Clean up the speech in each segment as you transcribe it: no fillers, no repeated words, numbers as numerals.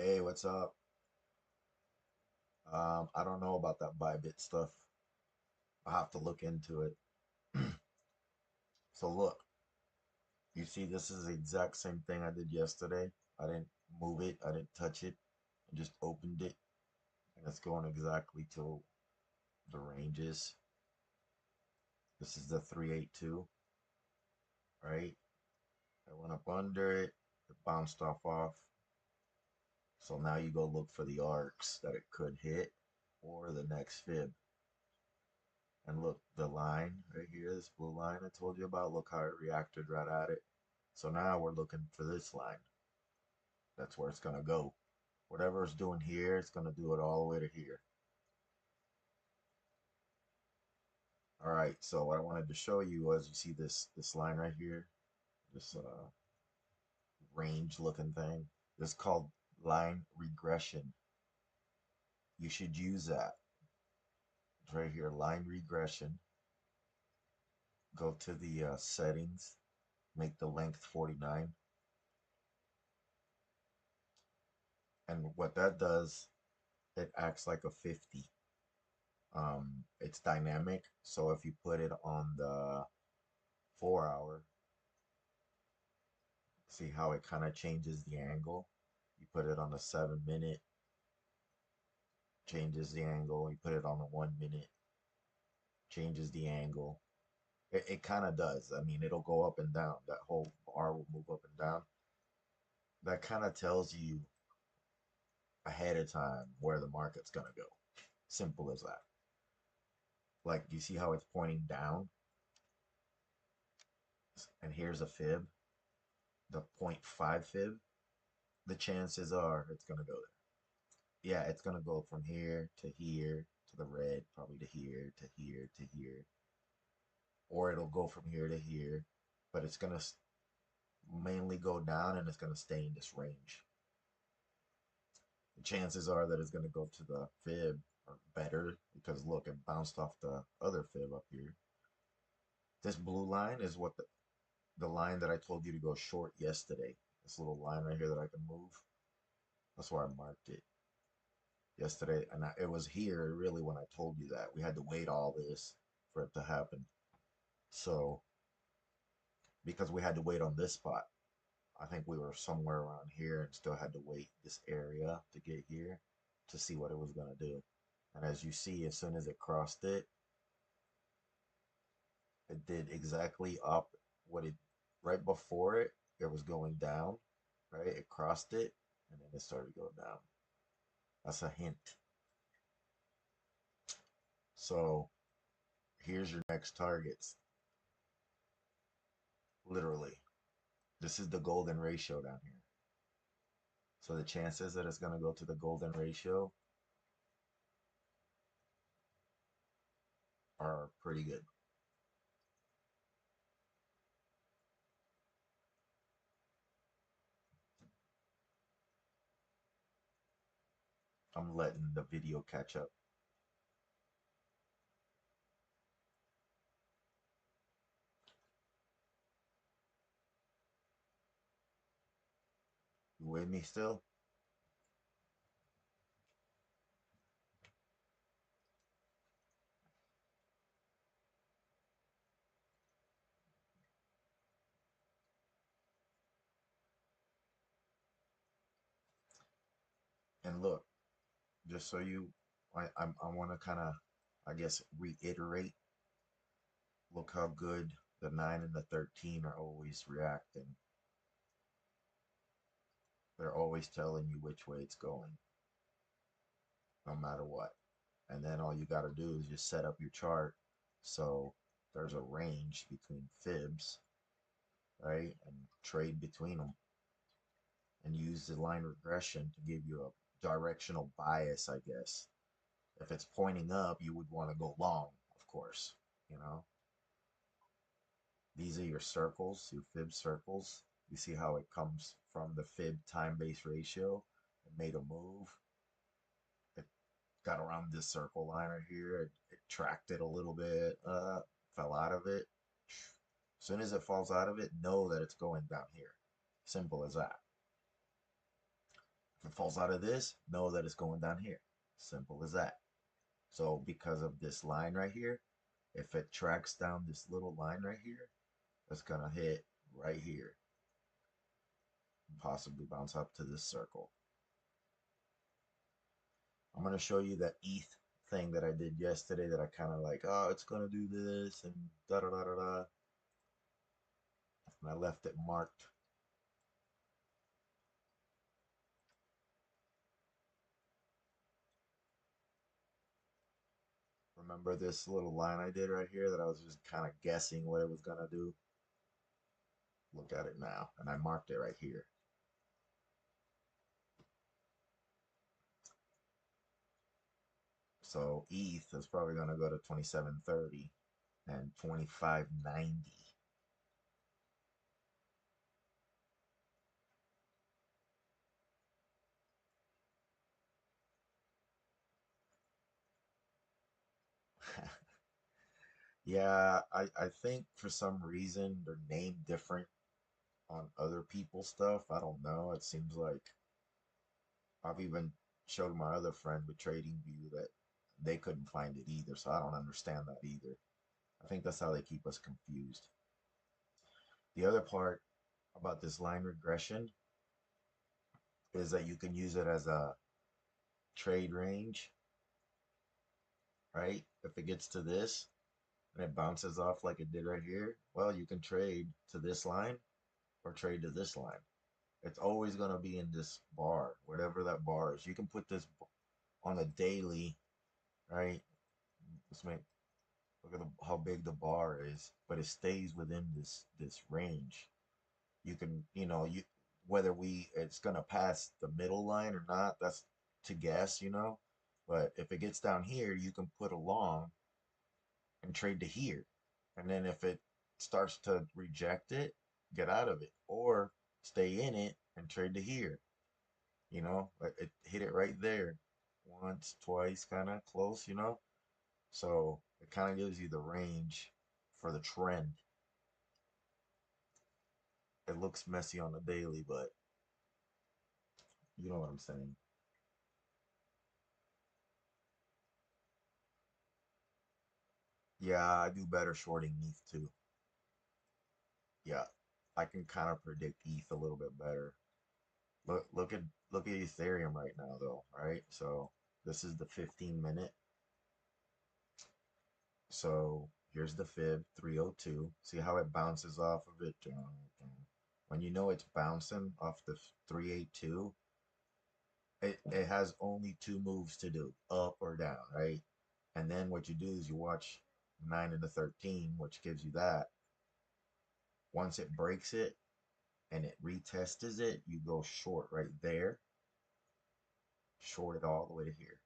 Hey, what's up? I don't know about that Bybit stuff. I'll have to look into it. So look, you see, this is the exact same thing I did yesterday. I didn't move it, I didn't touch it. I just opened it, and it's going exactly to the ranges. This is the 382, right? I went up under it, it bounced off. So now you go look for the arcs that it could hit or the next fib. And look, the line right here, this blue line I told you about, look how it reacted right at it. So now we're looking for this line. That's where it's going to go. Whatever it's doing here, it's going to do it all the way to here. All right, so what I wanted to show you was, you see this line right here, this range looking thing. This is called line regression. You should use that. It's right here, line regression. Go to the settings, make the length 49. And what that does, it acts like a 50. It's dynamic, so if you put it on the 4 hour, see how it kind of changes the angle. You put it on the 7 minute, changes the angle. You put it on the 1 minute, changes the angle. It kind of does. I mean, it'll go up and down. That whole bar will move up and down. That kind of tells you ahead of time where the market's gonna go. Simple as that. Like, you see how it's pointing down, and here's a fib, the point 0.5 fib. The chances are it's gonna go there. Yeah, it's gonna go from here to here to the red, probably to here to here to here, or it'll go from here to here, but it's gonna mainly go down and it's gonna stay in this range. The chances are that it's gonna go to the fib or better, because look, it bounced off the other fib up here. This blue line is what the line that I told you to go short yesterday. This little line right here that I can move. That's where I marked it yesterday, and it was here really when I told you that we had to wait all this for it to happen. So because we had to wait on this spot, I think we were somewhere around here and still had to wait this area to get here to see what it was going to do. And as you see, as soon as it crossed it, it did exactly up what it, right before it, it was going down, right? It crossed it and then it started going down. That's a hint. So here's your next targets. Literally, this is the golden ratio down here. So the chances that it's going to go to the golden ratio are pretty good. I'm letting the video catch up. You with me still? And look, just so you, I want to kind of, I guess, reiterate. Look how good the 9 and the 13 are always reacting. They're always telling you which way it's going, no matter what. And then all you got to do is just set up your chart so there's a range between fibs, right? And trade between them and use the line regression to give you a directional bias, I guess. If it's pointing up, you would want to go long, of course, you know. These are your circles, your fib circles. You see how it comes from the fib time-based ratio. It made a move. It got around this circle line right here. It tracked it a little bit, fell out of it. As soon as it falls out of it, know that it's going down here. Simple as that. If it falls out of this, know that it's going down here. Simple as that. So because of this line right here, if it tracks down this little line right here, it's gonna hit right here, and possibly bounce up to this circle. I'm gonna show you that ETH thing that I did yesterday that I kind of like, oh, it's gonna do this and da da da da da. And I left it marked. Remember this little line I did right here that I was just kind of guessing what it was gonna do? Look at it now. And I marked it right here. So ETH is probably gonna go to 2730 and 2590. Yeah, I think for some reason they're named different on other people's stuff. I don't know. It seems like I've even showed my other friend with TradingView that they couldn't find it either, so I don't understand that either. I think that's how they keep us confused. The other part about this line regression is that you can use it as a trade range, right? If it gets to this and it bounces off like it did right here, well, you can trade to this line or trade to this line. It's always going to be in this bar, whatever that bar is. You can put this on a daily, right? Let's make look at how big the bar is, but it stays within this range. You can, you whether we it's gonna pass the middle line or not, that's to guess. But if it gets down here, you can put a long and trade to here. And then if it starts to reject it, get out of it. Or stay in it and trade to here. Like it hit it right there. Once, twice, kinda close. So it kind of gives you the range for the trend. It looks messy on the daily, but you know what I'm saying. Yeah, I do better shorting ETH too. Yeah, I can kind of predict ETH a little bit better. Look at Ethereum right now though, right? So this is the 15 minute. So here's the fib 302. See how it bounces off of it? When you know it's bouncing off the 382, it has only two moves to do, up or down, right? And then what you do is you watch 9 and the 13, which gives you that. Once it breaks it and it retests it, you go short right there, short it all the way to here.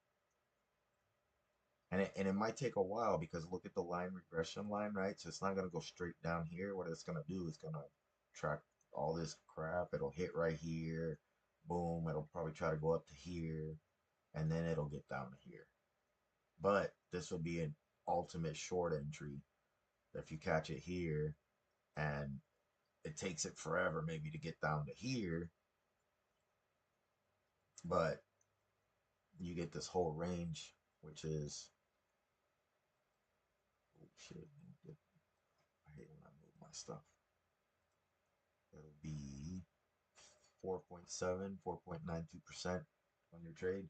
And it might take a while because look at the line regression line, right? So it's not going to go straight down here. What it's going to do is going to track all this crap. It'll hit right here. Boom. It'll probably try to go up to here. And then it'll get down to here. But this will be an ultimate short entry if you catch it here and it takes it forever maybe to get down to here, but you get this whole range, which is, oh shit, I hate when I move my stuff. It'll be 4.7, 4.92% on your trade.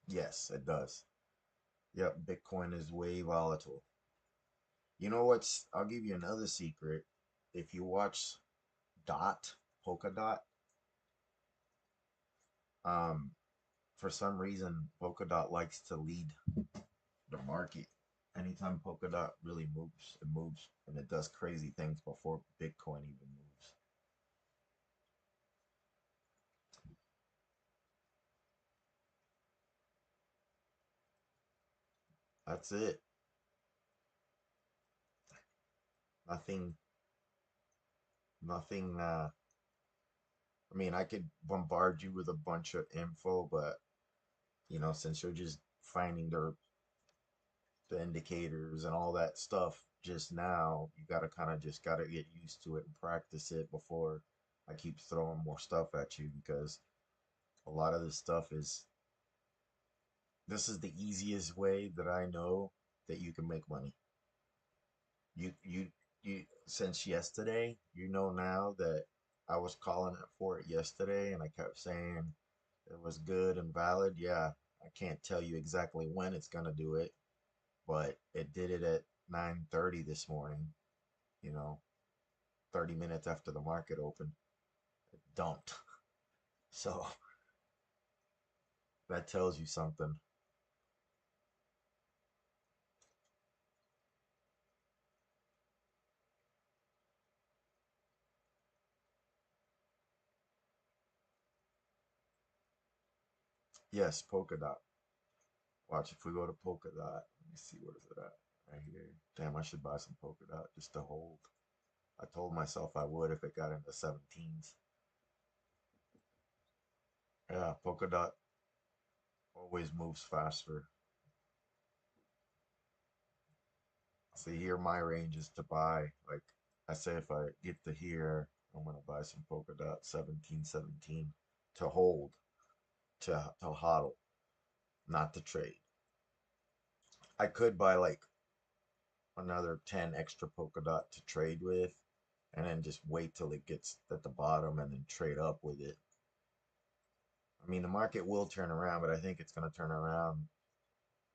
Yes, it does. Yep, Bitcoin is way volatile. You know what's, I'll give you another secret. If you watch Dot, Polkadot, um, for some reason, Polkadot likes to lead the market. Anytime Polkadot really moves, it moves and it does crazy things before Bitcoin even moves. That's it. Nothing, nothing. I mean, I could bombard you with a bunch of info, but since you're just finding the indicators and all that stuff just now, you gotta kind of just gotta get used to it and practice it before. I keep throwing more stuff at you because a lot of this stuff is this is the easiest way that I know that you can make money. You you you since yesterday, you know now that I was calling it for it yesterday and I kept saying it was good and valid. Yeah, I can't tell you exactly when it's gonna do it, but it did it at 9:30 this morning, you know, 30 minutes after the market opened. It dumped. So that tells you something. Yes, Polkadot. Watch if we go to Polkadot. Let me see, what is it at? Right here. Damn, I should buy some Polkadot just to hold. I told myself I would if it got into 17s. Yeah, Polkadot always moves faster. See, here my range is to buy. Like I say, if I get to here, I'm gonna buy some Polkadot 1717 to hold, to hodl, not to trade. I could buy like another 10 extra Polkadot to trade with, and then just wait till it gets at the bottom and then trade up with it. I mean, the market will turn around, but I think it's gonna turn around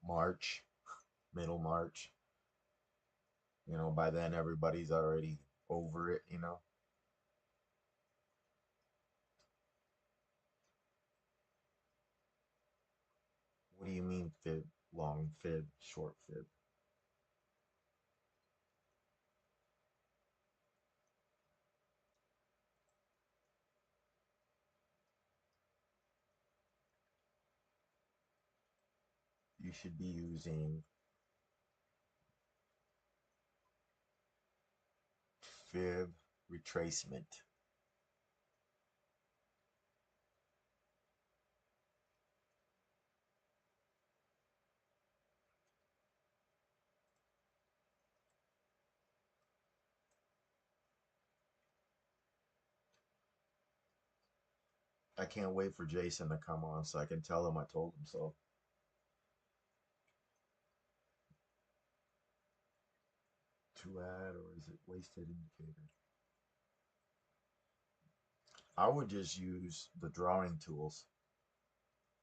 March, middle March. By then everybody's already over it. What do you mean fib, long fib, short fib? You should be using fib retracement. I can't wait for Jason to come on so I can tell him I told him so. To add, or is it wasted indicator? I would just use the drawing tools.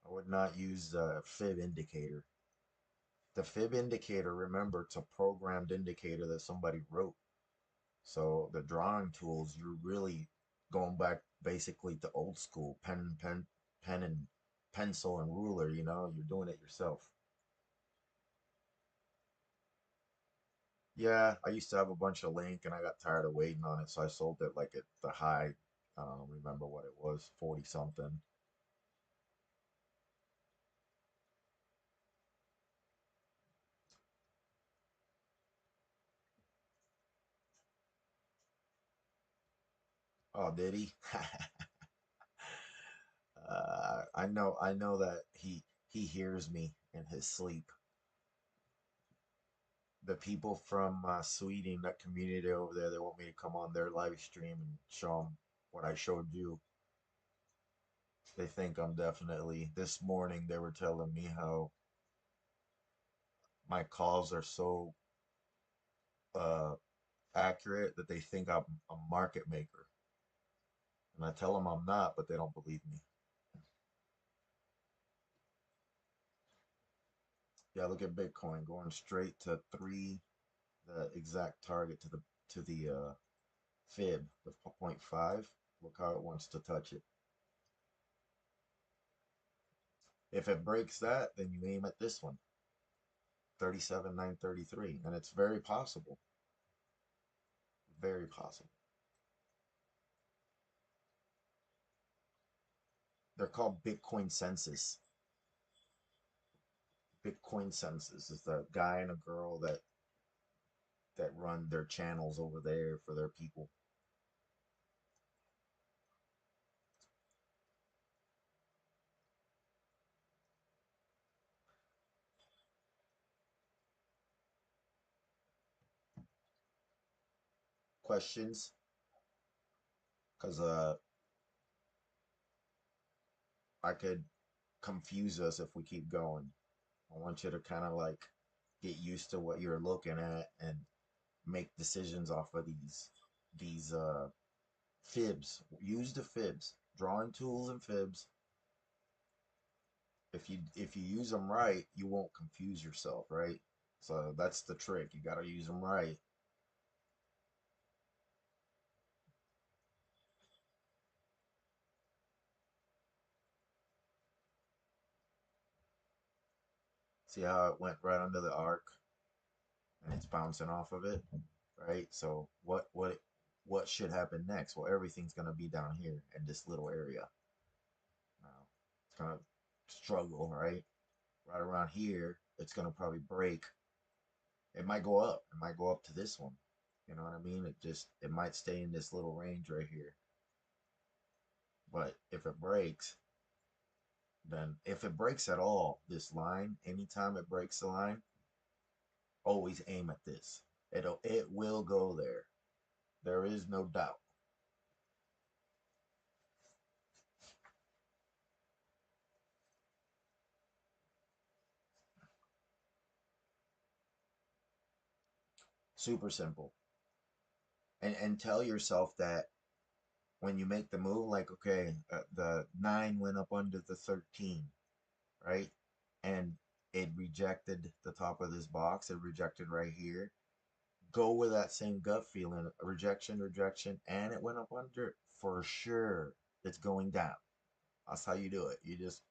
I would not use the fib indicator. The fib indicator, remember, it's a programmed indicator that somebody wrote. So the drawing tools, you're really going back basically to old school pen and pencil and ruler. You're doing it yourself. Yeah, I used to have a bunch of Link and I got tired of waiting on it, so I sold it like at the high. I don't remember what it was, 40 something. Oh, did he? I know that he hears me in his sleep. The people from Sweden, that community over there, they want me to come on their live stream and show them what I showed you. They think I'm definitely. This morning they were telling me how my calls are so uh, accurate that they think I'm a market maker. And I tell them I'm not, but they don't believe me. Yeah, look at Bitcoin going straight to three, the exact target to the fib, the point 0.5. Look how it wants to touch it. If it breaks that, then you aim at this one, 37,933, and it's very possible. Very possible. They're called Bitcoin census. Bitcoin census is the guy and a girl that run their channels over there for their people. Questions, because I could confuse us if we keep going. I want you to kind of like get used to what you're looking at and make decisions off of these fibs. Use the fibs, drawing tools and fibs. If you use them right, you won't confuse yourself, right? So that's the trick. You got to use them right. See how it went right under the arc and it's bouncing off of it, right? So what should happen next? Well, everything's gonna be down here in this little area. Now it's gonna struggle, right? Right around here, it's gonna probably break. It might go up. It might go up to this one. You know what I mean? It might stay in this little range right here. But if it breaks, then if it breaks at all, this line, anytime it breaks the line, always aim at this. It will go there. There is no doubt. Super simple. And tell yourself that when you make the move, like okay, the 9 went up under the 13, right? And it rejected the top of this box. It rejected right here. Go with that same gut feeling, rejection, rejection, and it went up under for sure. It's going down. That's how you do it. It's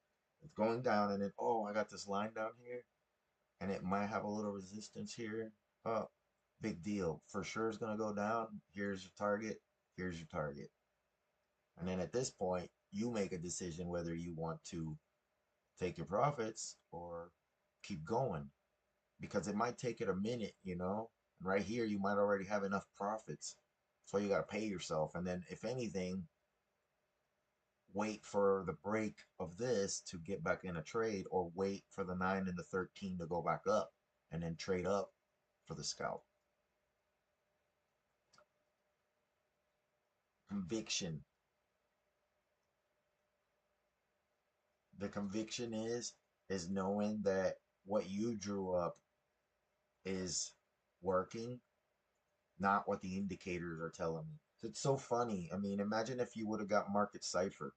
going down, and then oh, I got this line down here, and it might have a little resistance here. Oh, big deal. For sure, it's gonna go down. Here's your target. Here's your target. And then at this point, you make a decision whether you want to take your profits or keep going because it might take it a minute, you know. And right here, you might already have enough profits. So you got to pay yourself. And then, if anything, wait for the break of this to get back in a trade or wait for the 9 and the 13 to go back up and then trade up for the scalp. Conviction. The conviction is knowing that what you drew up is working, not what the indicators are telling me. It's so funny. I mean, imagine if you would have got Market Cipher,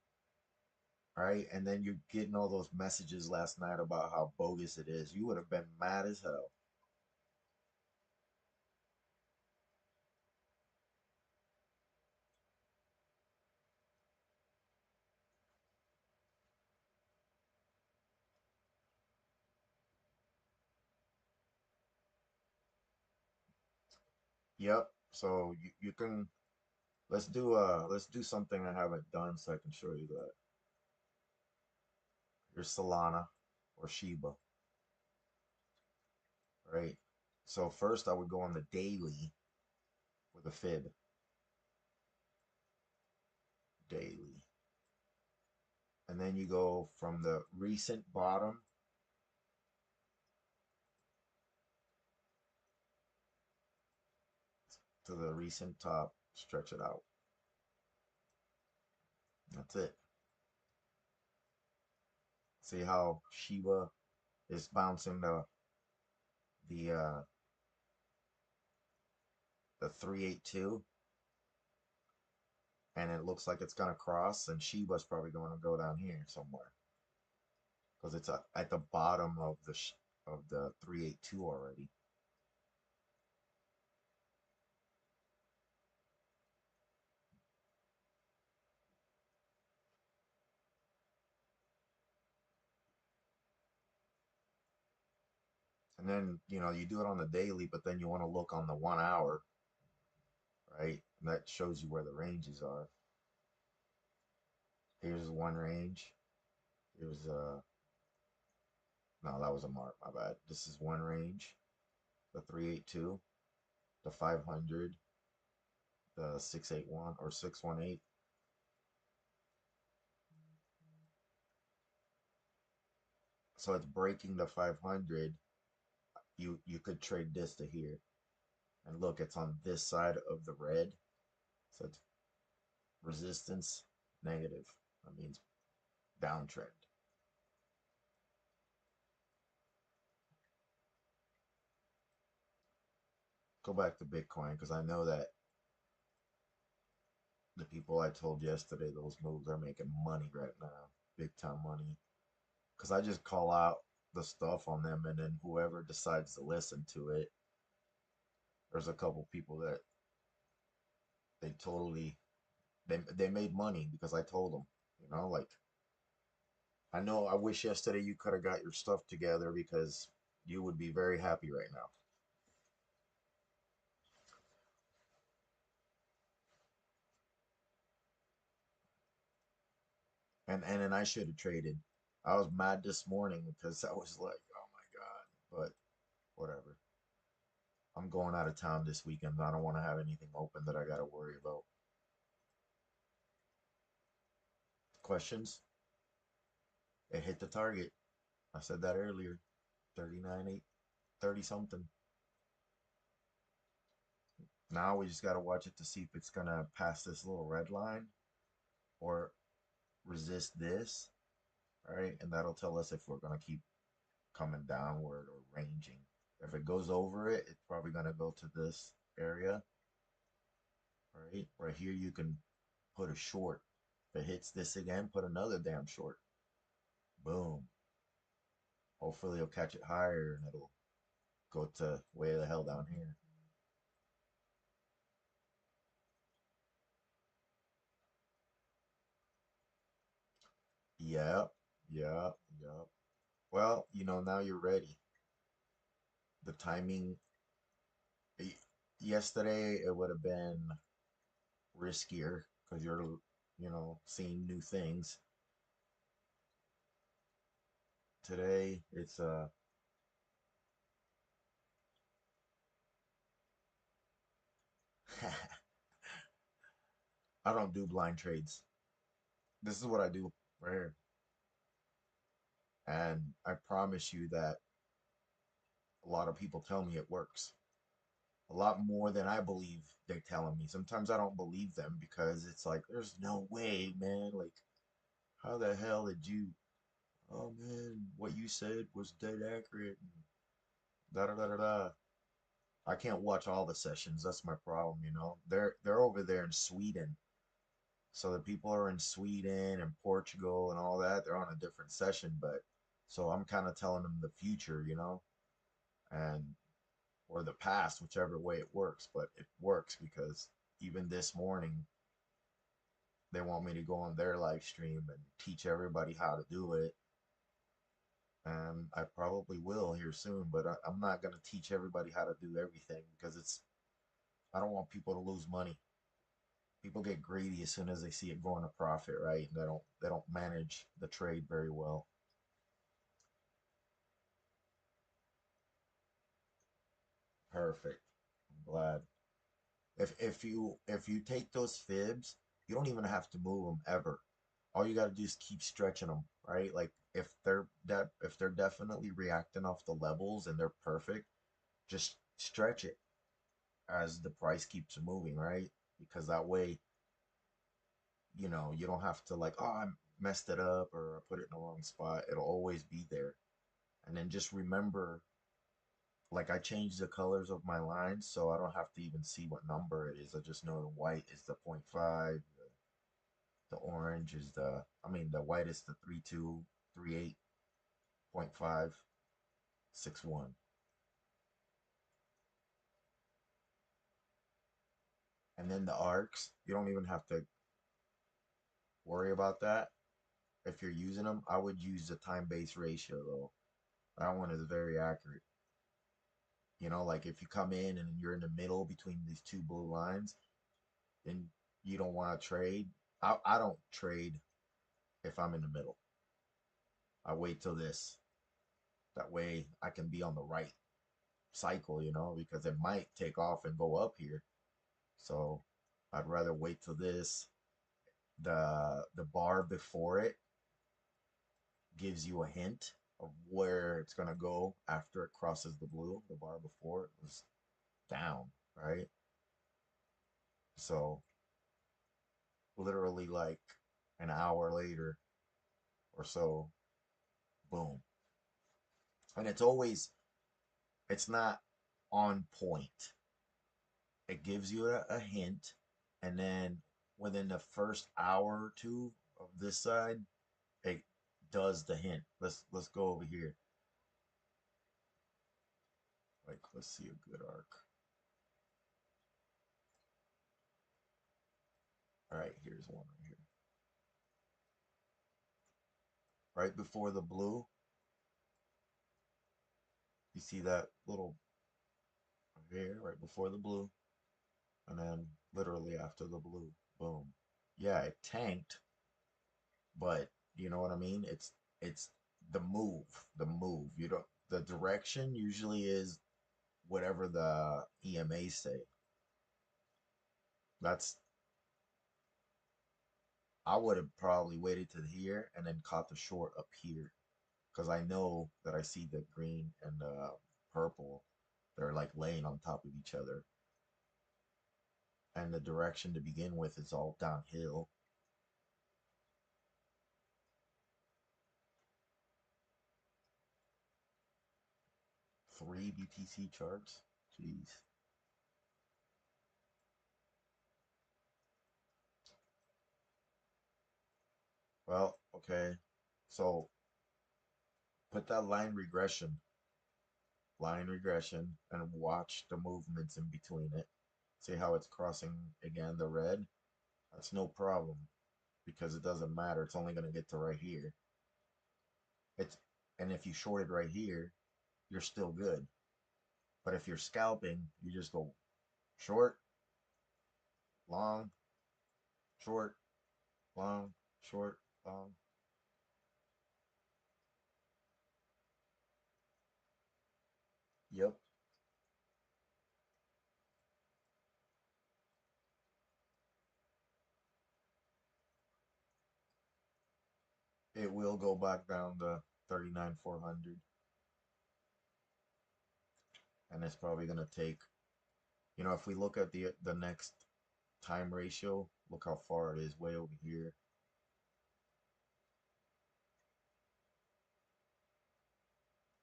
right? And then you're getting all those messages last night about how bogus it is. You would have been mad as hell. Yep. So you can let's do something I haven't done so I can show you that. Here's Solana or Shiba, right? So first I would go on the daily with a fib. Daily. And then you go from the recent bottom to the recent top, stretch it out. That's it. See how Shiba is bouncing the 382 and it looks like it's gonna cross and Shiba's probably going to go down here somewhere because it's at the bottom of the 382 already. And then, you do it on the daily, but then you want to look on the 1 hour, right? And that shows you where the ranges are. Here's one range. Here's no, that was a mark, my bad. This is one range, the 382, the 500, the 681 or 618. So it's breaking the 500. You could trade this to here. And look, it's on this side of the red. So it's Resistance, negative. That means downtrend. Go back to Bitcoin because I know that the people I told yesterday those moves are making money right now, big time money. Because I just call out the stuff on them, and then whoever decides to listen to it, there's a couple people that they totally they made money because I told them, like I know I wish yesterday you could have got your stuff together because you would be very happy right now. And then I should have traded. I was mad this morning because I was like, oh my God. But whatever. I'm going out of town this weekend. I don't want to have anything open that I got to worry about. Questions? It hit the target. I said that earlier. 39, 8, 30 something. Now we just got to watch it to see if it's going to pass this little red line or resist this. All right. And that'll tell us if we're going to keep coming downward or ranging. If it goes over it, it's probably going to go to this area. Right? Right here, you can put a short. If it hits this again, put another damn short. Boom. Hopefully, it'll catch it higher and it'll go to way the hell down here. Yep, yep, yep. Well, now you're ready. The timing, yesterday, it would have been riskier because you're, seeing new things. Today, it's I don't do blind trades. This is what I do right here. And I promise you that a lot of people tell me it works. A lot more than I believe they're telling me. Sometimes I don't believe them because it's like, there's no way, man. Like, how the hell did you? Oh man, what you said was dead accurate. Da da da da da. I can't watch all the sessions. That's my problem. They're over there in Sweden, so the people are in Sweden and Portugal and all that. They're on a different session, but so I'm kind of telling them the future, and or the past, whichever way it works. But it works because even this morning, they want me to go on their live stream and teach everybody how to do it. And I probably will here soon, but I'm not going to teach everybody how to do everything because I don't want people to lose money. People get greedy as soon as they see it going to profit, right? And they don't manage the trade very well. Perfect. I'm glad. If you take those fibs, you don't even have to move them ever. All you got to do is keep stretching them, right? Like if they're definitely reacting off the levels and they're perfect, just stretch it as the price keeps moving, right? Because that way, you don't have to like, oh, I messed it up or I put it in the wrong spot. It'll always be there. And then just remember, like I changed the colors of my lines so I don't have to even see what number it is. I just know the white is the point 0.5, the orange is the white is the 3.2, 3.8, 0.5, 6.1. And then the arcs, you don't even have to worry about that. If you're using them, I would use the time-based ratio though. That one is very accurate. Like if you come in and you're in the middle between these two blue lines and you don't want to trade, I don't trade if I'm in the middle. I wait till this. That way I can be on the right cycle, because it might take off and go up here. So I'd rather wait till this. The bar before it gives you a hint of where it's gonna go after it crosses the blue. The bar before it was down, right? So literally like an hour later or so, boom. And it's not on point. It gives you a hint, and then within the first hour or two of this side, it does the hint. Let's go over here. Like, let's see a good arc. All right, here's one right here. Right before the blue, you see that little here, right before the blue, and then literally after the blue, boom. Yeah, it tanked, but you know what I mean? It's the move, the move. You don't the direction usually is whatever the EMA say. That's I would have probably waited to here and then caught the short up here because I know that I see the green and the purple. They're like laying on top of each other, and the direction to begin with is all downhill. 3 BTC charts. Jeez. Well, okay. So put that line regression, and watch the movements in between it. See how it's crossing again the red? That's no problem because it doesn't matter. It's only going to get to right here. It's and if you shorted right here, you're still good. But if you're scalping, you just go short, long, short, long, short, long. Yep, it will go back down to 39,400, and it's probably going to take, if we look at the next time ratio, look how far it is way over here.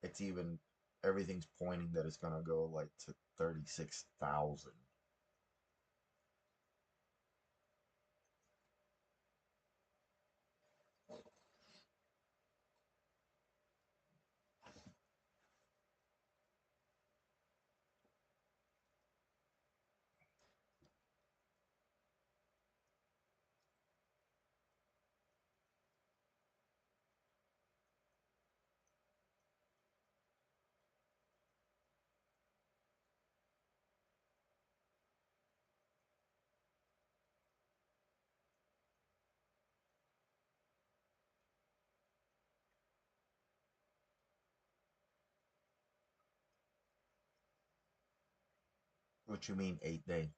It's even everything's pointing that it's gonna go like to 36,000. What you mean 8 day?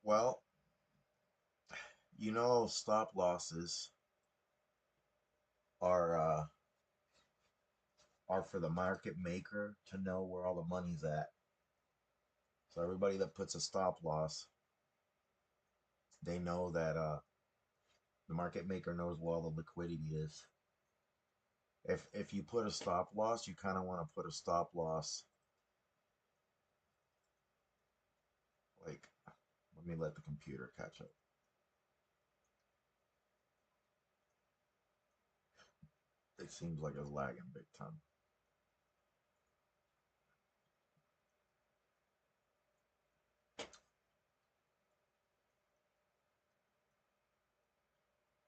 Well, stop losses are for the market maker to know where all the money's at. So everybody that puts a stop loss, they know that the market maker knows where all the liquidity is. If you put a stop loss, you kind of want to put a stop loss like, let me let the computer catch up. It seems like it's lagging big time.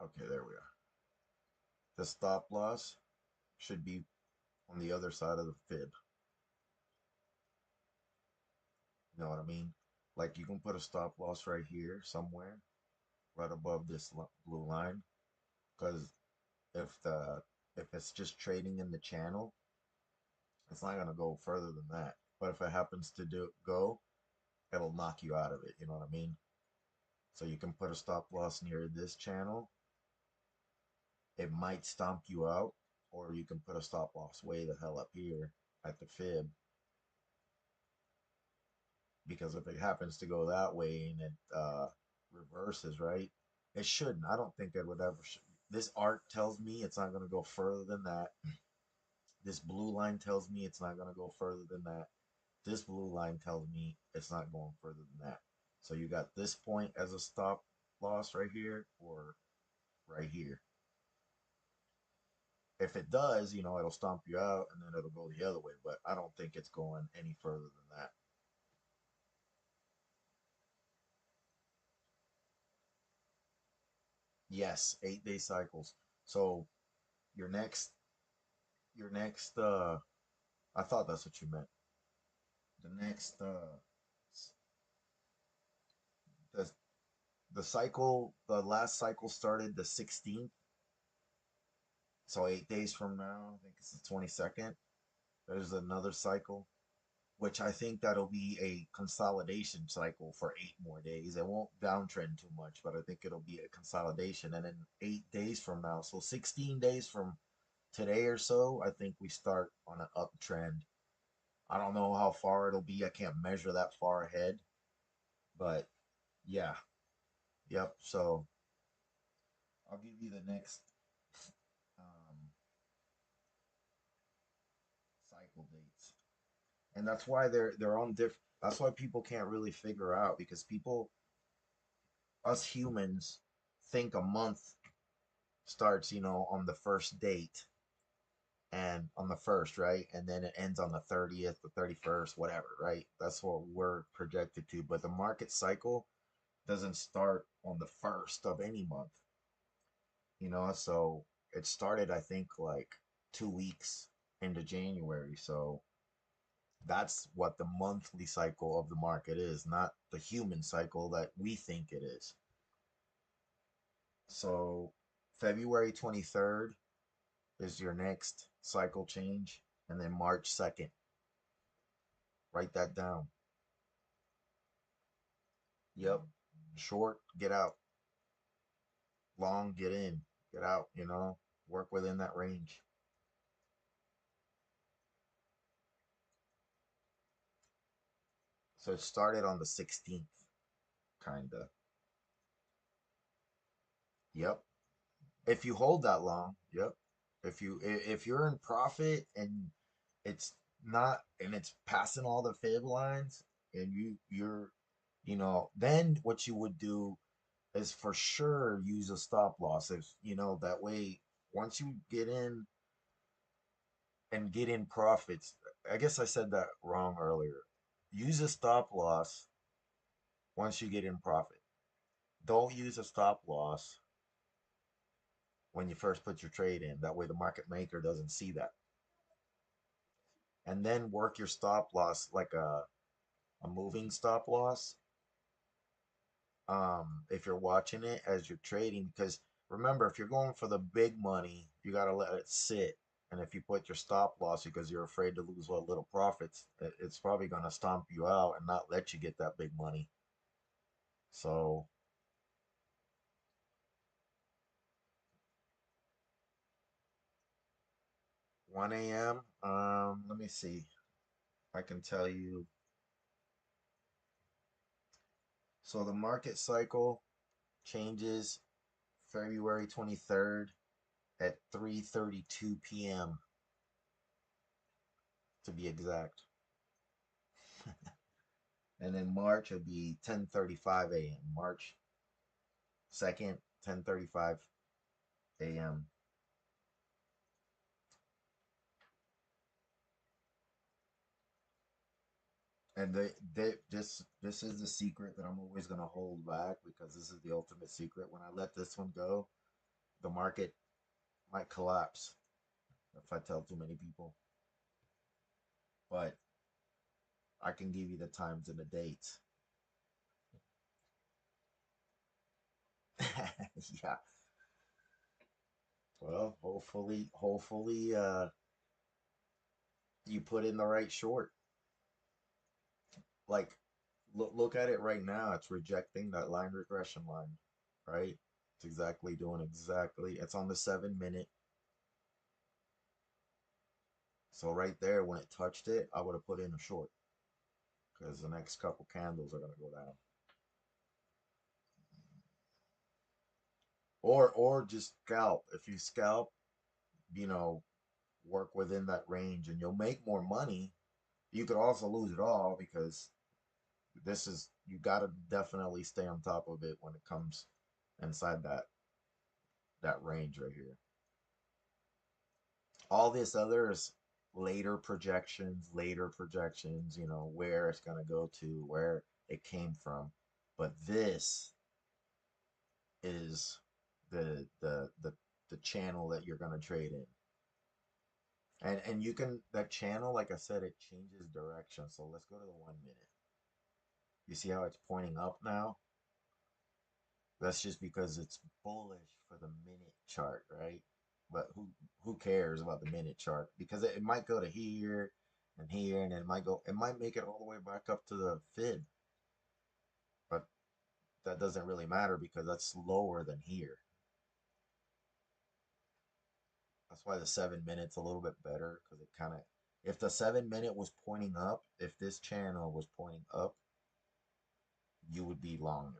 Okay, there we are. The stop loss should be on the other side of the fib. You know what I mean? Like you can put a stop loss right here somewhere, right above this blue line, because If the if it's just trading in the channel, it's not gonna go further than that. But if it happens to do go, it'll knock you out of it. You know what I mean? So you can put a stop loss near this channel. It might stomp you out, or you can put a stop loss way the hell up here at the fib, because if it happens to go that way and it reverses, right? It shouldn't. I don't think it would ever. This art tells me it's not going to go further than that. This blue line tells me it's not going to go further than that. This blue line tells me it's not going further than that. So you got this point as a stop loss right here, or right here. If it does, it'll stomp you out and then it'll go the other way. But I don't think it's going any further than that. Yes, 8-day cycles. So your next, I thought that's what you meant. The next, the the cycle, the last cycle started the 16th. So 8 days from now, I think it's the 22nd. There's another cycle, which I think that'll be a consolidation cycle for 8 more days. It won't downtrend too much, but I think it'll be a consolidation. And then 8 days from now, so 16 days from today or so, I think we start on an uptrend. I don't know how far it'll be. I can't measure that far ahead, but yeah, yep. So I'll give you the next um, cycle dates, and that's why they're on different. That's why people can't really figure out, because people, us humans, think a month starts, on the first date and on the first, right? And then it ends on the 30th, the 31st, whatever, right? That's what we're projected to. But the market cycle doesn't start on the first of any month, so it started, I think, like 2 weeks into January. So that's what the monthly cycle of the market is, not the human cycle that we think it is. So February 23rd is your next cycle change, and then March 2nd. Write that down. Yep. Short, get out. Long, get in. Get out, work within that range. So it started on the 16th, kind of. Yep. If you hold that long, yep. If you're in profit and it's not, and it's passing all the fib lines, and you're, then what you would do is for sure use a stop loss. If that way, once you get in and get in profits, I guess I said that wrong earlier. Use a stop loss once you get in profit. Don't use a stop loss when you first put your trade in. That way the market maker doesn't see that. And then work your stop loss like a moving stop loss. If you're watching it as you're trading, because remember, if you're going for the big money, you got to let it sit. And if you put your stop loss because you're afraid to lose what little profits, it's probably going to stomp you out and not let you get that big money. So 1 a.m. Let me see. I can tell you. So the market cycle changes February 23rd at 3:32 p.m. to be exact. And then March would be 10:35 a.m. March 2nd, 10:35 a.m. And this is the secret that I'm always gonna hold back, because this is the ultimate secret. When I let this one go, the market might collapse if I tell too many people. But I can give you the times and the dates. Yeah. Well, hopefully, you put in the right short. Like, look at it right now. It's rejecting that line regression line, right? It's exactly doing exactly. It's on the 7 minute. So right there, when it touched it, I would have put in a short because the next couple candles are gonna go down. Or just scalp. If you scalp, you know, work within that range and you'll make more money. You could also lose it all because this is you got to definitely stay on top of it when it comes inside that range right here. All this other is later projections, where it's going to go to, where it came from. But this is the channel that you're going to trade in. And you can that channel, like I said, it changes direction. So let's go to the 1 minute. You see how it's pointing up now? That's just because it's bullish for the minute chart, right? But who cares about the minute chart? Because it might go to here, and it might make it all the way back up to the fib. But that doesn't really matter because that's lower than here. That's why the 7 minutes a little bit better because it kind of if the 7 minute was pointing up, if this channel was pointing up, you would be long,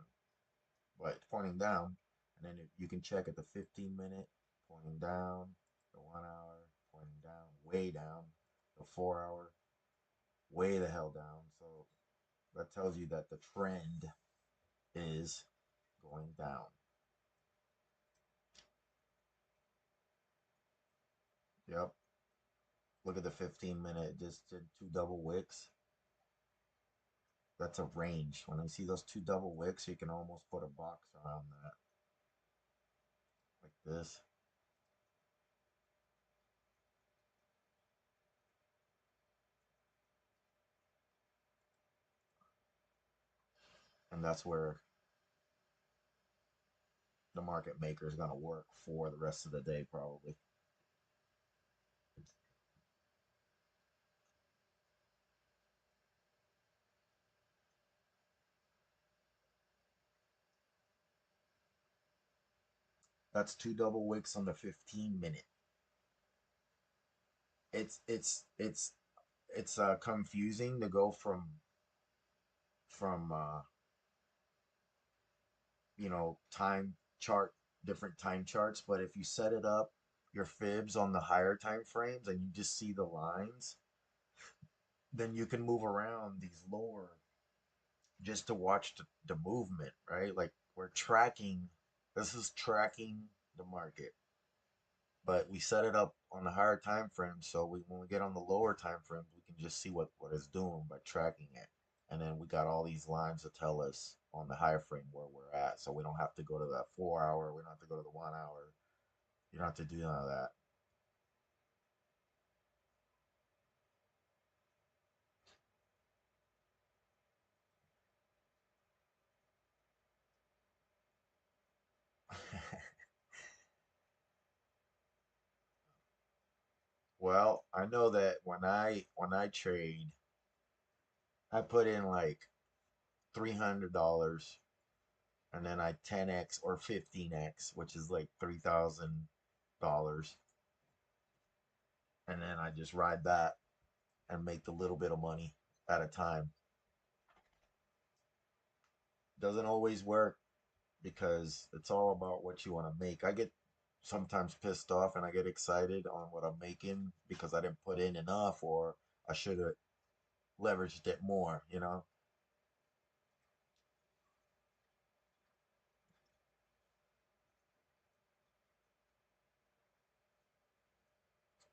but it's pointing down. And then you can check at the 15 minute pointing down, the 1 hour pointing down, way down, the 4 hour way the hell down. So that tells you that the trend is going down. Yep. Look at the 15 minute, just did two double wicks. That's a range. When you see those two double wicks, you can almost put a box around that, like this. And that's where the market maker is going to work for the rest of the day, probably. That's two double wicks on the 15 minute. It's confusing to go from time chart different time charts, but if you set it up your fibs on the higher time frames and you just see the lines, then you can move around these lower just to watch the movement, right? Like we're tracking, this is tracking the market, but we set it up on the higher time frames, so when we get on the lower time frames, we can just see what it's doing by tracking it. And then we got all these lines to tell us on the higher frame where we're at, so we don't have to go to that 4 hour, we don't have to go to the 1 hour, you don't have to do none of that. Well, I know that when I trade, I put in like $300, and then I 10x or 15x, which is like $3,000, and then I just ride that and make the little bit of money at a time. Doesn't always work because it's all about what you want to make. I get sometimes pissed off and I get excited on what I'm making because I didn't put in enough, or I should have leveraged it more. I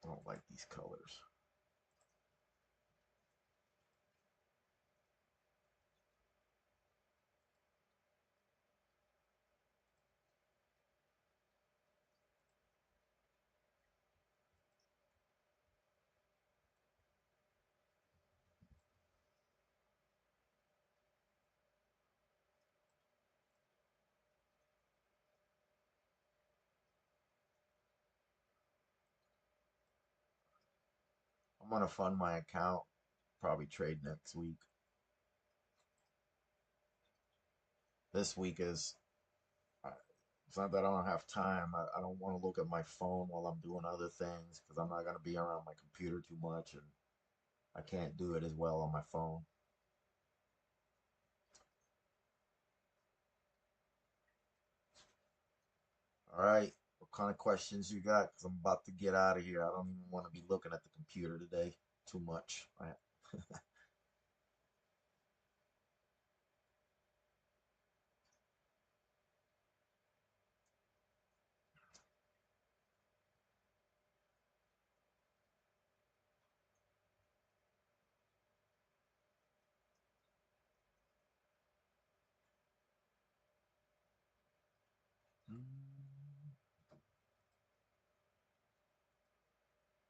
don't like these colors. I'm gonna fund my account. Probably trade next week. This week is. It's not that I don't have time. I don't want to look at my phone while I'm doing other things because I'm not gonna be around my computer too much, and I can't do it as well on my phone. All right. What kind of questions you got? Because I'm about to get out of here. I don't even want to be looking at the computer today too much.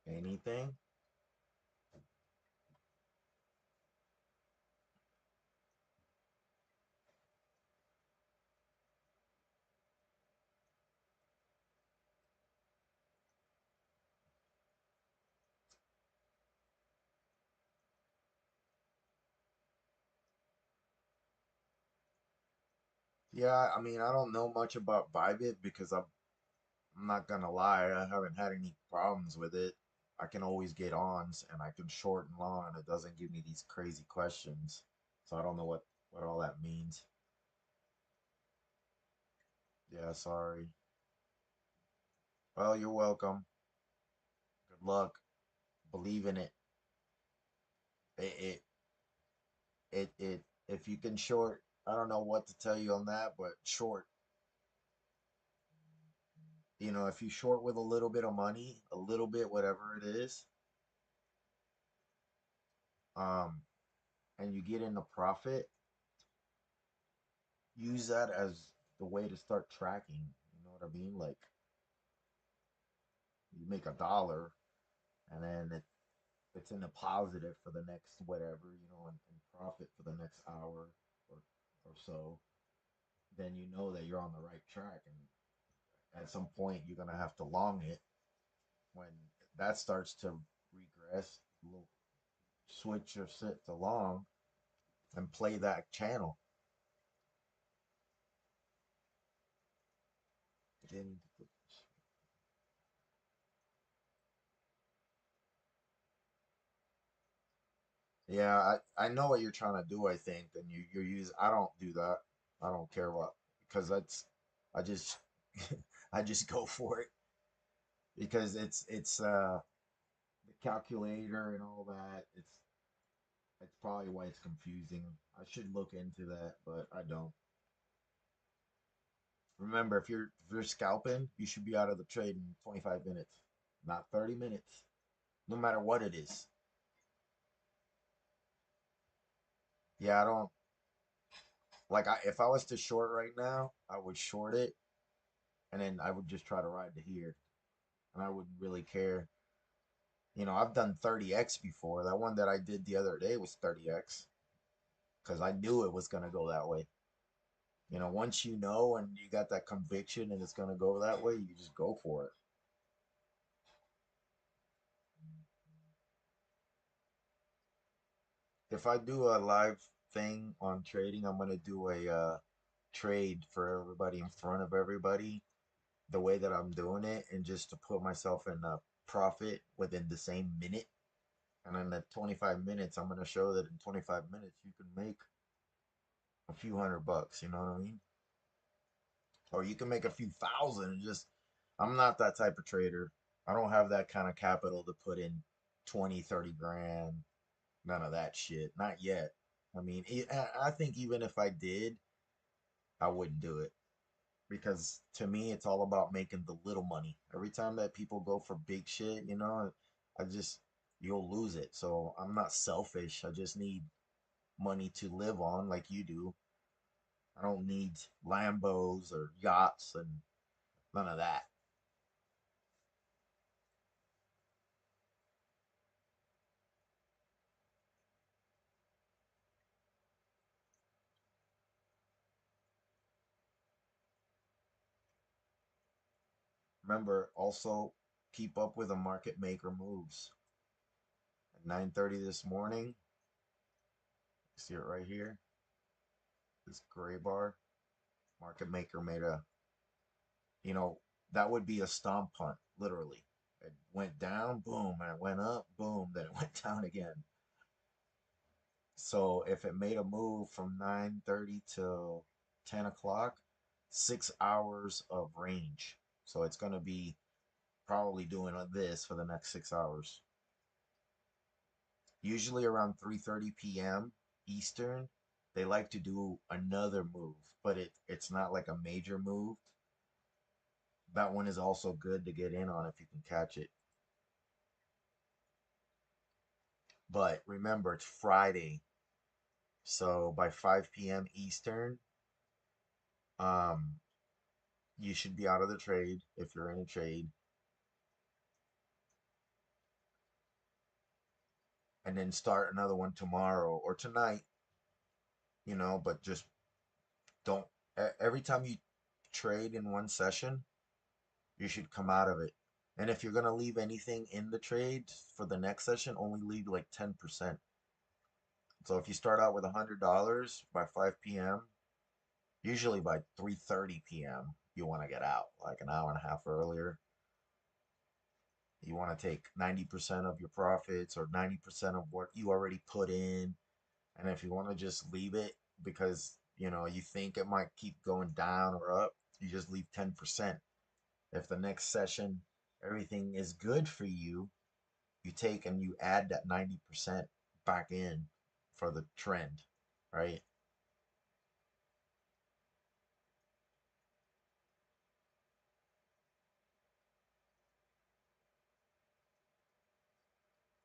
Anything? Yeah, I mean, I don't know much about Bybit because I'm not gonna lie, I haven't had any problems with it. I can always get ons and I can short and long, and it doesn't give me these crazy questions. So I don't know what all that means. Yeah, sorry. Well, you're welcome. Good luck. Believe in it. It if you can short, I don't know what to tell you on that, but short, if you short with a little bit of money, a little bit, whatever it is, um, and you get into profit, use that as the way to start tracking. You know what I mean? Like you make $1 and then it's in the positive for the next whatever, and profit for the next hour or so, then you know that you're on the right track. And at some point, you're gonna have to long it. When that starts to regress, switch your sit to long and play that channel. Then, yeah, I know what you're trying to do. I think, and you're using. I don't do that. I don't care what because I just I just go for it because it's the calculator and all that. It's probably why it's confusing. I should look into that, but I don't. Remember, if you're scalping, you should be out of the trade in 25 minutes, not 30 minutes, no matter what it is. Yeah, I don't like if I was to short right now, I would short it and then I would just try to ride to here and I wouldn't really care. I've done 30x before. That one that I did the other day was 30x because I knew it was going to go that way. Once you know and you got that conviction and it's going to go that way, you just go for it. If I do a live thing on trading, I'm going to do a trade for everybody in front of everybody the way that I'm doing it and just to put myself in a profit within the same minute. And in the 25 minutes, I'm going to show that in 25 minutes, you can make a few $100. You know what I mean? Or you can make a few thousand. I'm not that type of trader. I don't have that kind of capital to put in 20, 30 grand. None of that shit. Not yet. I mean, I think even if I did, I wouldn't do it because to me, it's all about making the little money. Every time that people go for big shit, I just, you'll lose it. So I'm not selfish. I just need money to live on like you do. I don't need Lambos or yachts and none of that. Remember, also keep up with the market maker moves. 9:30 this morning. See it right here. This gray bar. Market maker made a, you know, that would be a stomp punt, literally. It went down, boom, and it went up, boom, then it went down again. So if it made a move from 9:30 till 10 o'clock, 6 hours of range. So it's going to be probably doing this for the next 6 hours. Usually around 3:30 p.m. Eastern, they like to do another move, but it's not like a major move. That one is also good to get in on if you can catch it. But remember, it's Friday. So by 5 p.m. Eastern, um, you should be out of the trade if you're in a trade. And then start another one tomorrow or tonight, but just don't, every time you trade in one session, you should come out of it. And if you're going to leave anything in the trade for the next session, only leave like 10%. So if you start out with $100 by 5 p.m., usually by 3:30 p.m., you want to get out like an hour and a half earlier. You want to take 90% of your profits or 90% of what you already put in. And if you want to just leave it because, you think it might keep going down or up, you just leave 10%. If the next session, everything is good for you, you take and you add that 90% back in for the trend, right?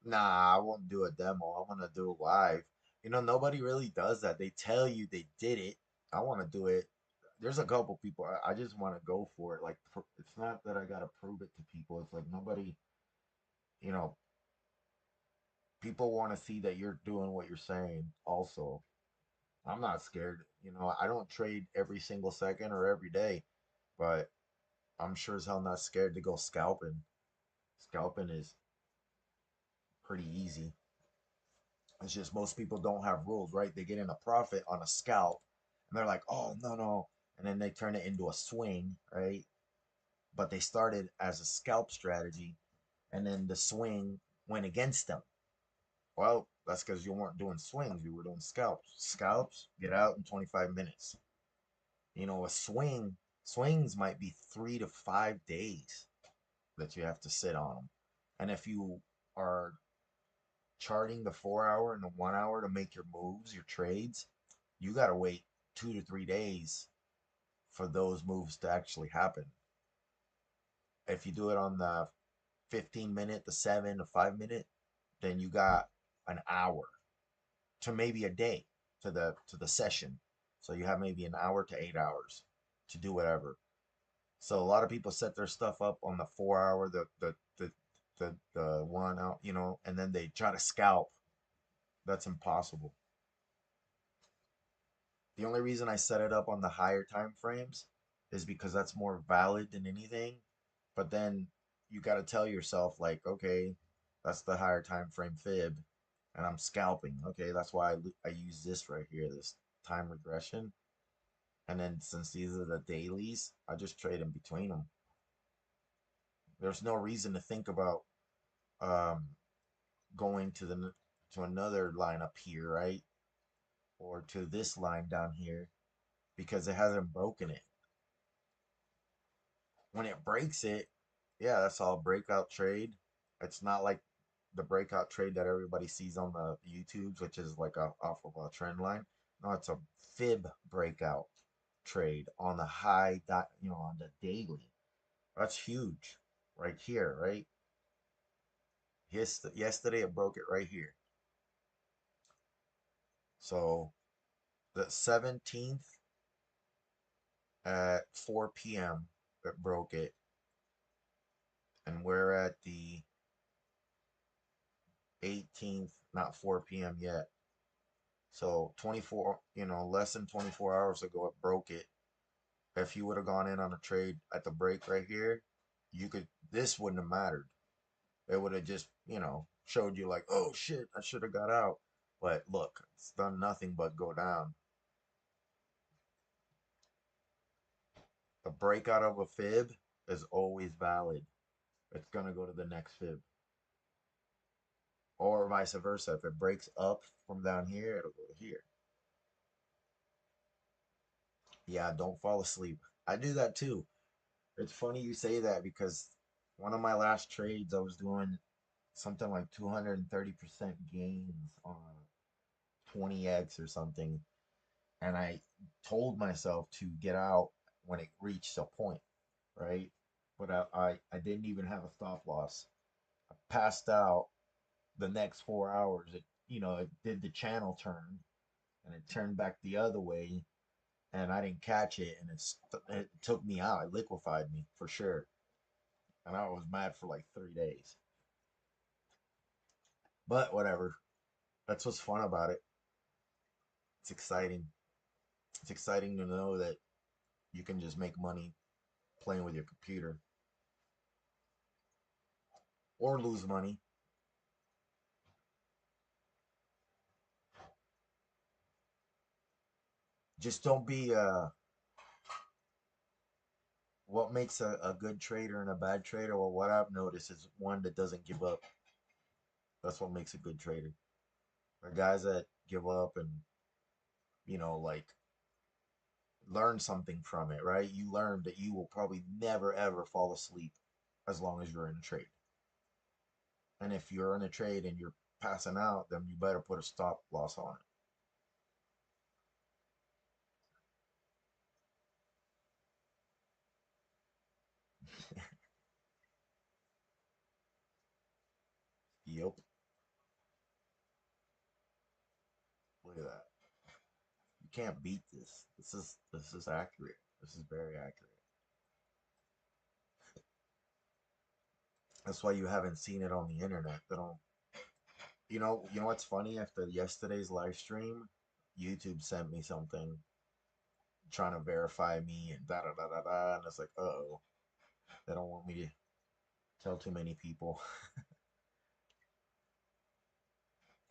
Nah, I won't do a demo. I want to do it live. Nobody really does that. They tell you they did it. I want to do it. There's a couple people. I just want to go for it. Like, it's not that I got to prove it to people. It's like nobody, you know, people want to see that you're doing what you're saying also. I'm not scared. I don't trade every single second or every day, but I'm sure as hell not scared to go scalping. Scalping is pretty easy. It's just most people don't have rules, right? They get in a profit on a scalp and they're like, oh, no, no. And then they turn it into a swing, right? But they started as a scalp strategy and then the swing went against them. Well, that's because you weren't doing swings, you were doing scalps. Scalps get out in 25 minutes. A swings might be 3 to 5 days that you have to sit on them. And if you are charting the 4 hour and the 1 hour to make your moves, your trades, you got to wait 2 to 3 days for those moves to actually happen. If you do it on the 15 minute, the 7 to 5 minute, then you got an hour to maybe a day to the session. So you have maybe an hour to 8 hours to do whatever. So a lot of people set their stuff up on the 4 hour, the 1 hour, and then they try to scalp. That's impossible. The only reason I set it up on the higher time frames is because that's more valid than anything. But then you got to tell yourself like, okay, that's the higher time frame fib, and I'm scalping. Okay, that's why I use this right here, this time regression. And then since these are the dailies, I just trade in between them. There's no reason to think about um, going to another line up here, right? Or to this line down here because it hasn't broken it. When it breaks it, yeah, that's all breakout trade. It's not like the breakout trade that everybody sees on the YouTubes, which is like off of a trend line. No, it's a fib breakout trade on the high dot, on the daily. That's huge right here, right? Yesterday it broke it right here. So the 17th at 4 p.m. it broke it, and we're at the 18th, not 4 p.m. yet. So 24, less than 24 hours ago, it broke it. If you would have gone in on a trade at the break right here, this wouldn't have mattered. It would have just, showed you like, oh shit, I should have got out. But look, it's done nothing but go down. The breakout of a fib is always valid. It's gonna go to the next fib. Or vice versa. If it breaks up from down here, it'll go to here. Yeah, don't fall asleep. I do that too. It's funny you say that because one of my last trades, I was doing something like 230% gains on 20x or something. And I told myself to get out when it reached a point, right? But I didn't even have a stop loss. I passed out the next 4 hours. It did the channel turn and it turned back the other way and I didn't catch it and it took me out. It liquefied me for sure. And I was mad for like 3 days. But whatever. That's what's fun about it. It's exciting. It's exciting to know that you can just make money playing with your computer or lose money. Just don't be what makes a good trader and a bad trader. Well, what I've noticed is one that doesn't give up. That's what makes a good trader. The guys that give up and, like learn something from it, right? You learn that you will probably never ever fall asleep as long as you're in a trade. And if you're in a trade and you're passing out, then you better put a stop loss on it. Yep. Look at that. You can't beat this. This is accurate. This is very accurate. That's why you haven't seen it on the internet. They don't. You know what's funny? After yesterday's live stream, YouTube sent me something trying to verify me and da da da da da, and it's like, oh, they don't want me to tell too many people.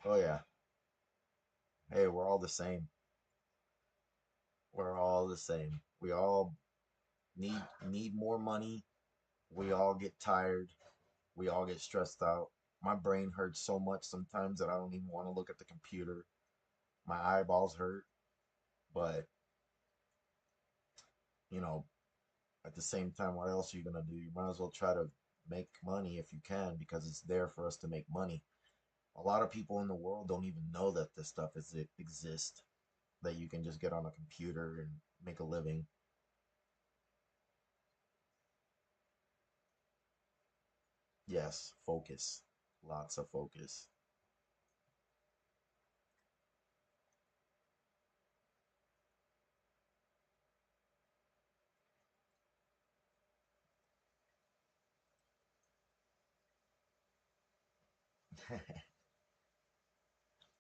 Oh yeah. Hey, we're all the same. We're all the same. We all need more money. We all get tired. We all get stressed out. My brain hurts so much sometimes that I don't even want to look at the computer. My eyeballs hurt, but you know, at the same time, what else are you gonna do? You might as well try to make money if you can because it's there for us to make money. A lot of people in the world don't even know that this stuff exists, that you can just get on a computer and make a living. Yes, focus. Lots of focus.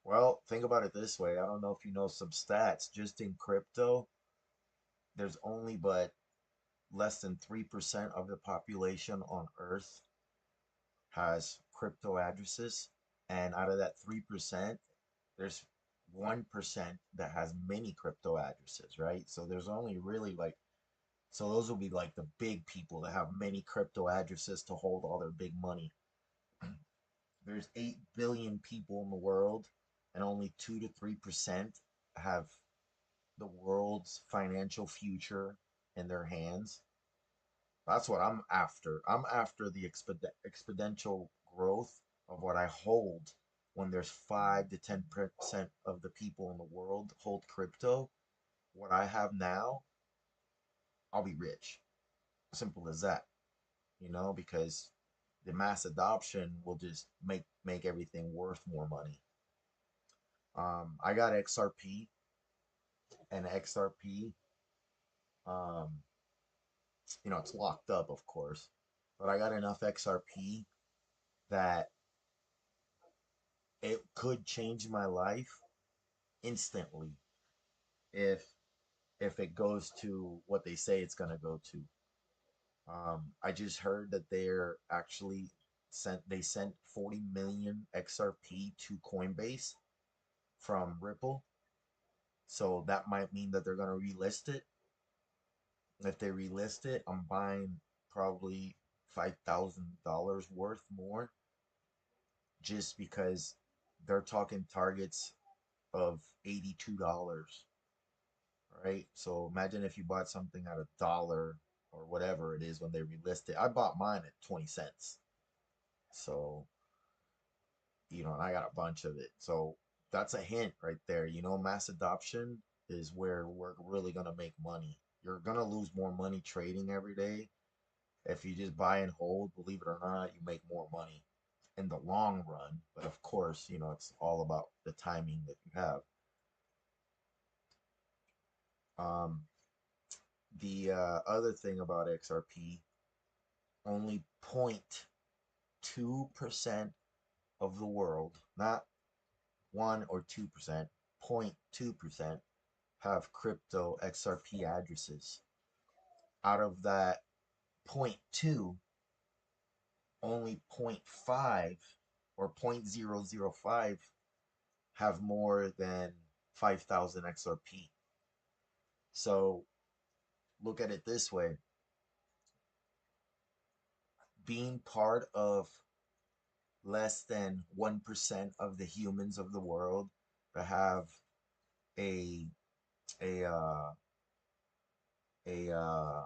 Well, think about it this way. I don't know if you know some stats. Just in crypto, there's only but less than 3% of the population on Earth has crypto addresses. And out of that 3%, there's 1% that has many crypto addresses, right? So there's only really like, so those will be like the big people that have many crypto addresses to hold all their big money. There's 8 billion people in the world, and only 2 to 3% have the world's financial future in their hands. That's what I'm after. I'm after the exponential growth of what I hold when there's 5 to 10% of the people in the world hold crypto. What I have now, I'll be rich. Simple as that, because the mass adoption will just make everything worth more money. I got XRP, and XRP, um, it's locked up, of course, but I got enough XRP that it could change my life instantly if it goes to what they say it's gonna go to. I just heard that they're actually sent 40 million XRP to Coinbase from Ripple. So that might mean that they're gonna relist it. If they relist it, I'm buying probably $5,000 worth more, just because they're talking targets of $82, right? So imagine if you bought something at $1 or whatever it is when they relist it. I bought mine at 20 cents. So, and I got a bunch of it. So that's a hint right there. Mass adoption is where we're really going to make money. You're going to lose more money trading every day. If you just buy and hold, believe it or not, you make more money in the long run. But of course, it's all about the timing that you have. Um, the other thing about XRP, only 0.2% of the world, not 1 or 2%, 0.2% have crypto XRP addresses. Out of that zero point 0.2, only zero point 0.5 or 0.005 have more than 5,000 XRP. So look at it this way: being part of less than 1% of the humans of the world that have a a uh, a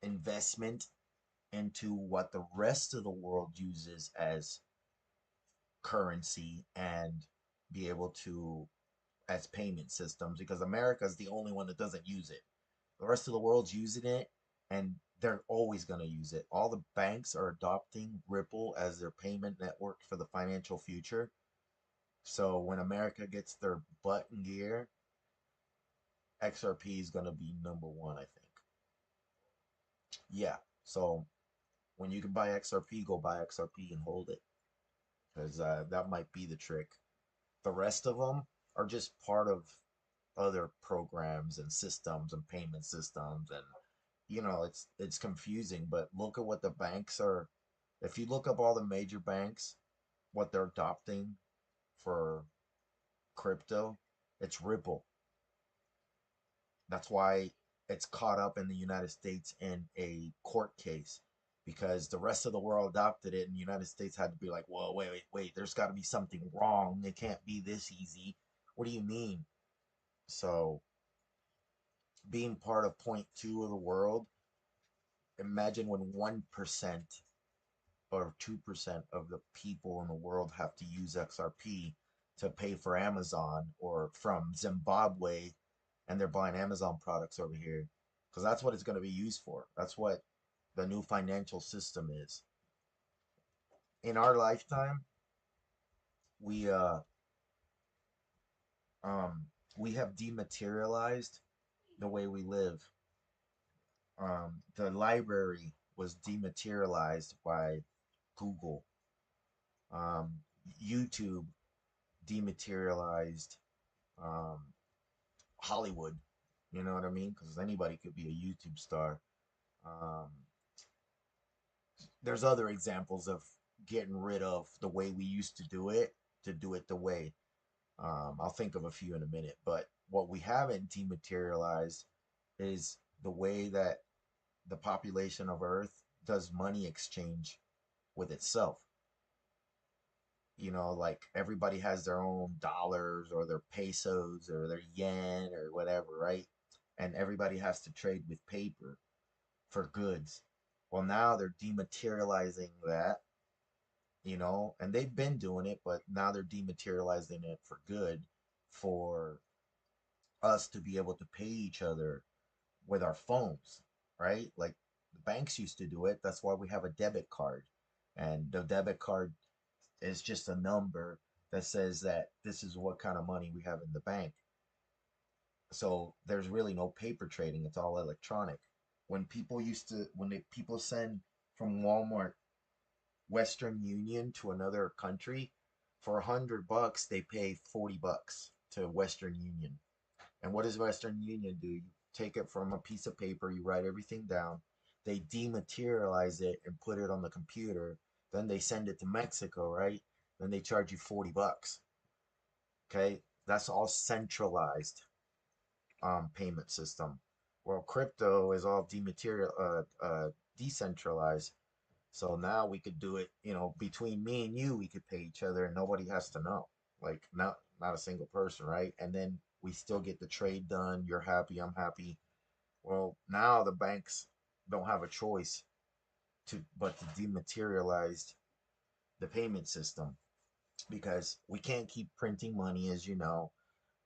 investment into what the rest of the world uses as currency, and be able to, as payment systems, because America is the only one that doesn't use it. The rest of the world's using it, and they're always going to use it. All the banks are adopting Ripple as their payment network for the financial future. So when America gets their butt in gear, XRP is going to be number one, I think. Yeah. So when you can buy XRP, go buy XRP and hold it, because that might be the trick. The rest of them are just part of other programs and systems and payment systems, and it's confusing. But look at what the banks are. If you look up all the major banks, what they're adopting for crypto, it's Ripple. That's why it's caught up in the United States in a court case, because the rest of the world adopted it, and the United States had to be like, whoa, wait, there's got to be something wrong. It can't be this easy. What do you mean? So, being part of point two of the world, imagine when 1% or 2% of the people in the world have to use XRP to pay for Amazon, or from Zimbabwe, and they're buying Amazon products over here, because that's what it's going to be used for. That's what the new financial system is. In our lifetime, we uh um we have dematerialized the way we live. The library was dematerialized by Google. Um, YouTube dematerialized um, Hollywood. You know what I mean? Because anybody could be a YouTube star. Um, there's other examples of getting rid of the way we used to do it, to do it the way. I'll think of a few in a minute. But what we haven't dematerialized is the way that the population of Earth does money exchange with itself. Like everybody has their own dollars or their pesos or their yen or whatever, right? And everybody has to trade with paper for goods. Well, now they're dematerializing that, and they've been doing it, but now they're dematerializing it for good, for us to be able to pay each other with our phones, right? Like the banks used to do it. That's why we have a debit card. And the debit card is just a number that says that this is what kind of money we have in the bank. So there's really no paper trading. It's all electronic. When people send from Walmart Western Union to another country, for $100 they pay $40 to Western Union. And what does Western Union do? You take it from a piece of paper, you write everything down, They dematerialize it and put it on the computer. Then they send it to Mexico, right? Then they charge you $40. Okay, that's all centralized payment system. Well, crypto is all decentralized. So now we could do it, between me and you, we could pay each other and nobody has to know. Like not a single person, right? And then we still get the trade done. You're happy, I'm happy. Well, now the banks don't have a choice to dematerialize the payment system because we can't keep printing money, as you know.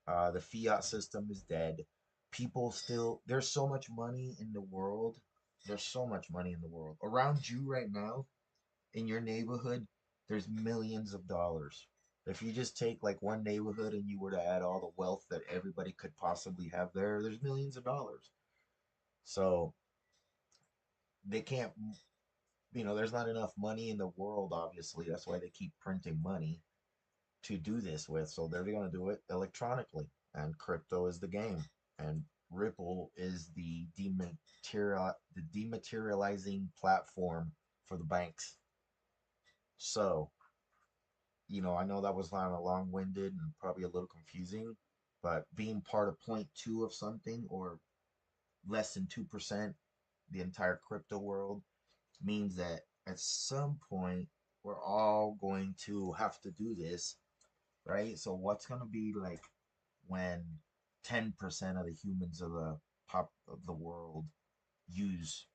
The fiat system is dead. People still, there's so much money in the world. There's so much money in the world. Around you right now, in your neighborhood, there's millions of dollars. If you just take like one neighborhood and you were to add all the wealth that everybody could possibly have there, there's millions of dollars. So they can't, there's not enough money in the world, obviously. That's why they keep printing money to do this with. So they're going to do it electronically. And crypto is the game. And Ripple is the dematerializing platform for the banks. So, I know that was kind of long-winded and probably a little confusing, but being part of point two of something or less than 2%, the entire crypto world, means that at some point we're all going to have to do this, right? So what's going to be like when 10% of the humans of the pop of the world use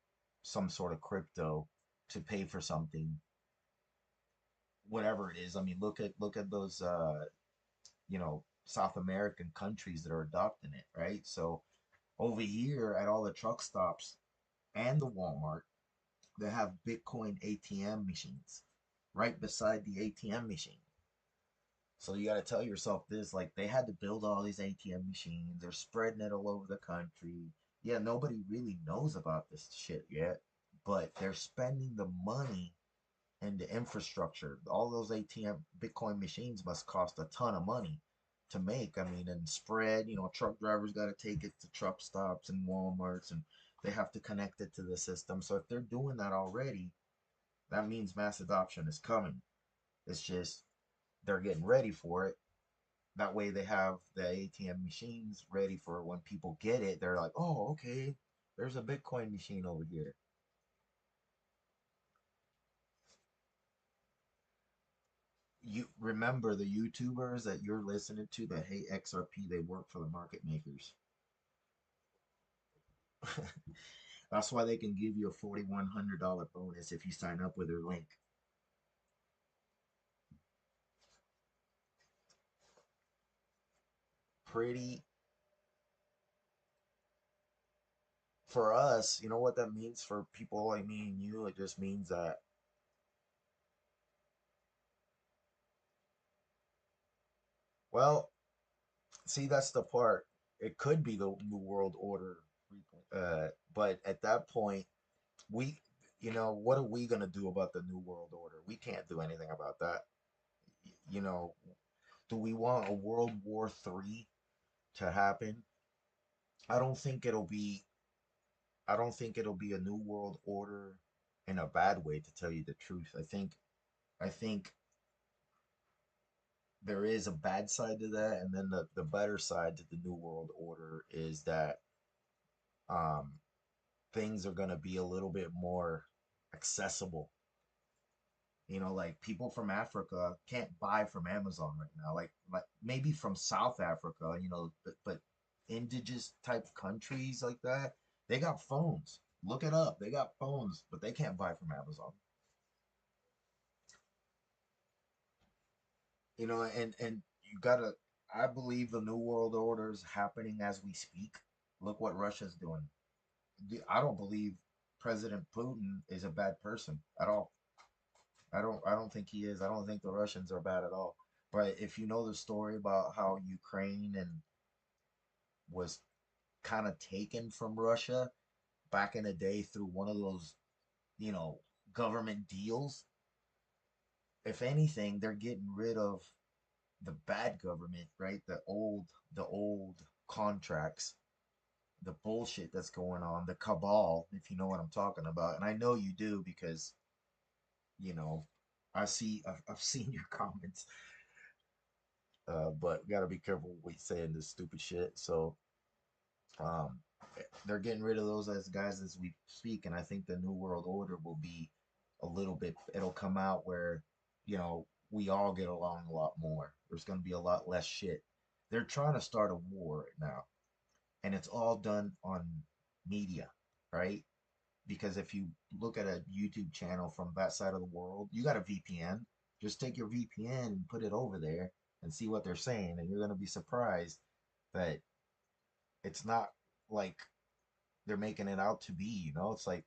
some sort of crypto to pay for something, whatever it is. I mean, look at those South American countries that are adopting it, right? So over here at all the truck stops and the Walmart, they have Bitcoin ATM machines right beside the ATM machine. So you got to tell yourself this, like they had to build all these ATM machines. They're spreading it all over the country. Yeah, nobody really knows about this shit yet, but they're spending the money and the infrastructure. All those ATM Bitcoin machines must cost a ton of money to make. I mean, and spread, truck drivers got to take it to truck stops and Walmarts and they have to connect it to the system. So if they're doing that already, that means mass adoption is coming. It's just they're getting ready for it. That way they have the ATM machines ready for when people get it. They're like, oh, okay, there's a Bitcoin machine over here. You remember the YouTubers that you're listening to that hate XRP, they work for the market makers. That's why they can give you a $4,100 bonus if you sign up with their link. Pretty for us, you know what that means for people like me and you? It just means that, well, see, that's the part. It could be the New World Order, but at that point, we, what are we gonna do about the New World Order? We can't do anything about that. You know, do we want a World War III to happen? I don't think it'll be. I don't think it'll be a new world order in a bad way, to tell you the truth. I think there is a bad side to that, and then the better side to the new world order is that um things are gonna be a little bit more accessible. Like people from Africa can't buy from Amazon right now. Like maybe from South Africa, but indigenous type countries like that, they got phones. Look it up. They got phones, but they can't buy from Amazon. And you gotta. I believe the new world order is happening as we speak. Look what Russia's doing. I don't believe President Putin is a bad person at all. I don't think he is. I don't think the Russians are bad at all. But if you know the story about how Ukraine and was kind of taken from Russia back in the day through one of those, you know, government deals, if anything, they're getting rid of the bad government, right? The old contracts, the bullshit that's going on, the cabal, if you know what I'm talking about. And I know you do because, you know, I've seen your comments. But we gotta be careful what we say in this stupid shit. So, um, they're getting rid of those as guys as we speak, and I think the new world order will be a little bit. It'll come out where, we all get along a lot more. There's gonna be a lot less shit. They're trying to start a war right now, and it's all done on media, right? Because if you look at a YouTube channel from that side of the world, you got a VPN. Just take your VPN and put it over there and see what they're saying, and you're gonna be surprised that it's not like they're making it out to be. It's like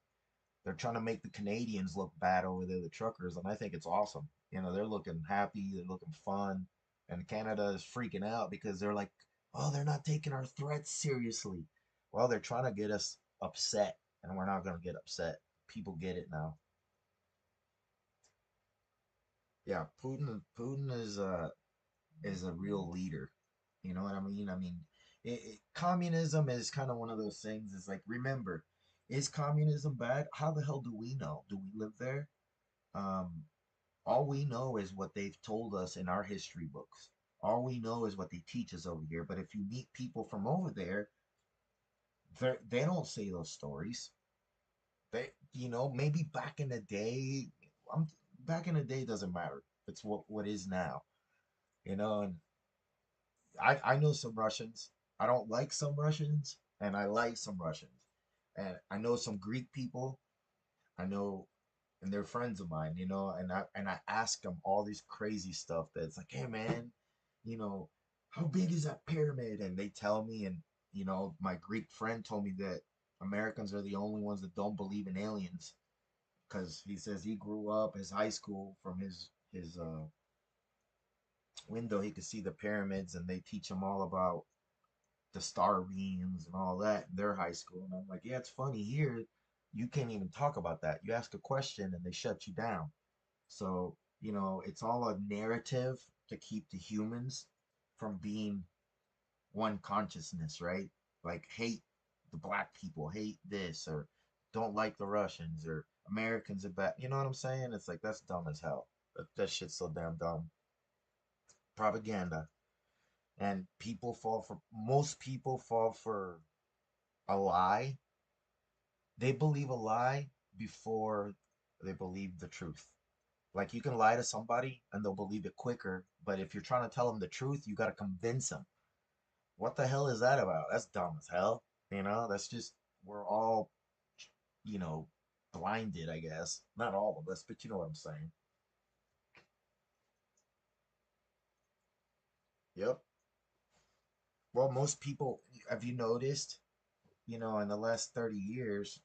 they're trying to make the Canadians look bad over there, the truckers, and I think it's awesome. They're looking happy, they're looking fun, and Canada is freaking out because they're like, oh, they're not taking our threats seriously. Well, they're trying to get us upset, and we're not going to get upset. People get it now. Yeah, Putin is a real leader. You know what I mean? I mean, communism is kind of one of those things. It's like, remember, is communism bad? How the hell do we know? Do we live there? Um, all we know is what they've told us in our history books. All we know is what they teach us over here. But if you meet people from over there, they don't say those stories. Maybe back in the day, I'm back in the day doesn't matter. It's what is now. And I know some Russians. I don't like some Russians, and I like some Russians. And I know some Greek people. I know, and they're friends of mine, and I ask them all these crazy stuff that's like, hey man, you know, how big is that pyramid? And they tell me, and my Greek friend told me that Americans are the only ones that don't believe in aliens because he says he grew up his high school from his window he could see the pyramids and they teach him all about the star beams and all that in their high school. And I'm like, yeah, it's funny here. You can't even talk about that. You ask a question and they shut you down. So, it's all a narrative to keep the humans from being one consciousness, right? Like hate the black people, hate this, or don't like the Russians, or Americans are bad. You know what I'm saying? It's like that's dumb as hell. That shit's so damn dumb. Propaganda. And most people fall for a lie. They believe a lie before they believe the truth. Like you can lie to somebody and they'll believe it quicker, but if you're trying to tell them the truth, you got to convince them. What the hell is that about? That's dumb as hell. That's just we're all, you know, blinded, I guess. Not all of us, but you know what I'm saying. Yep. Well, most people, have you noticed, in the last 30 years,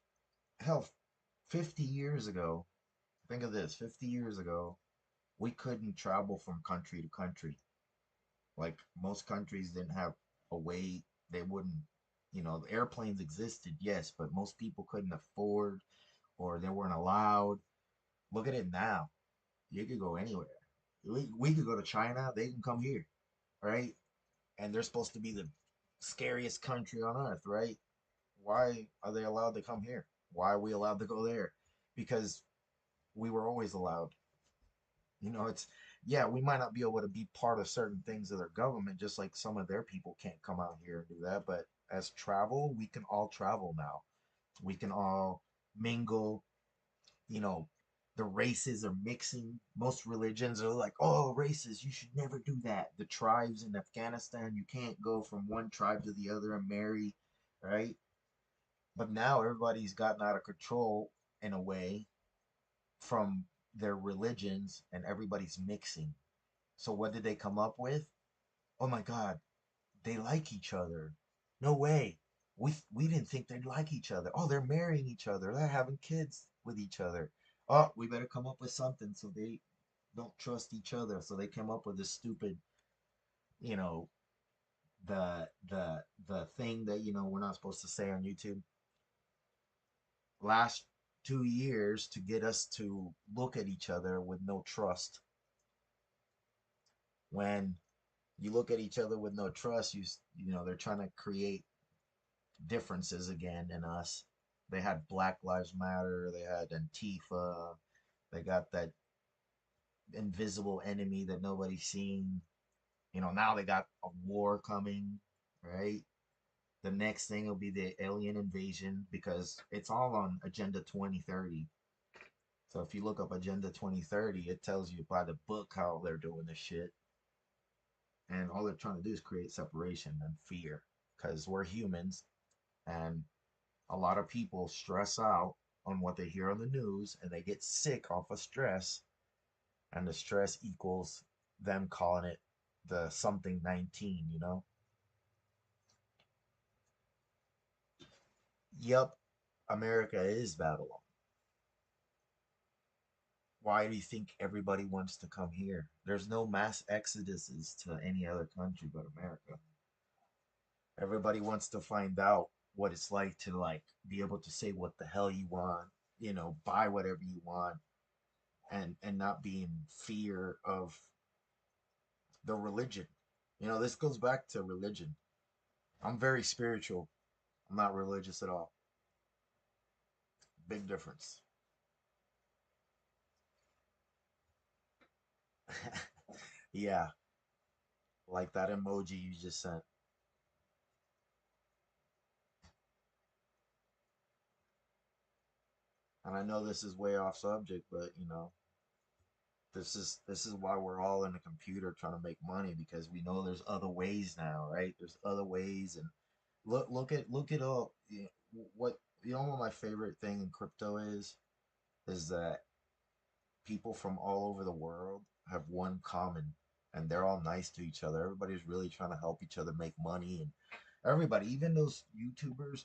hell, 50 years ago, think of this, 50 years ago, we couldn't travel from country to country. Like most countries didn't have a way, they wouldn't, the airplanes existed, yes, but most people couldn't afford or they weren't allowed. Look at it now. You could go anywhere. We could go to China, they can come here, right? And they're supposed to be the scariest country on earth, right? Why are they allowed to come here? Why are we allowed to go there? Because we were always allowed. It's yeah, we might not be able to be part of certain things of their government, just like some of their people can't come out here and do that. But as travel, we can all travel now. We can all mingle. You know, the races are mixing. Most religions are like, oh, races, you should never do that. The tribes in Afghanistan, you can't go from one tribe to the other and marry, right? But now everybody's gotten out of control in a way from their religions and everybody's mixing. So what did they come up with? Oh my God, they like each other. No way. We didn't think they'd like each other. Oh, they're marrying each other. They're having kids with each other. Oh, we better come up with something so they don't trust each other. So they came up with this stupid, you know, the thing that we're not supposed to say on YouTube. Last 2 years to get us to look at each other with no trust. When you look at each other with no trust, they're trying to create differences again in us. They had Black Lives Matter, they had Antifa, they got that invisible enemy that nobody's seen. You know, now they got a war coming, right? The next thing will be the alien invasion because it's all on Agenda 2030. So if you look up Agenda 2030, it tells you by the book how they're doing this shit. And all they're trying to do is create separation and fear because we're humans and a lot of people stress out on what they hear on the news and they get sick off of stress, and the stress equals them calling it the something 19, you know? Yup, America is Babylon. Why do you think everybody wants to come here? There's no mass exoduses to any other country but America. Everybody wants to find out what it's like to like be able to say what the hell you want, you know, buy whatever you want, and not be in fear of the religion. You know, this goes back to religion. I'm very spiritual. I'm not religious at all. Big difference. Yeah, like that emoji you just sent. And I know this is way off subject, but you know, this is why we're all in the computer trying to make money because we know there's other ways now, right? There's other ways, and look at all what you know. What my favorite thing in crypto is that people from all over the world have one common, and they're all nice to each other. Everybody's really trying to help each other make money, and everybody, even those YouTubers,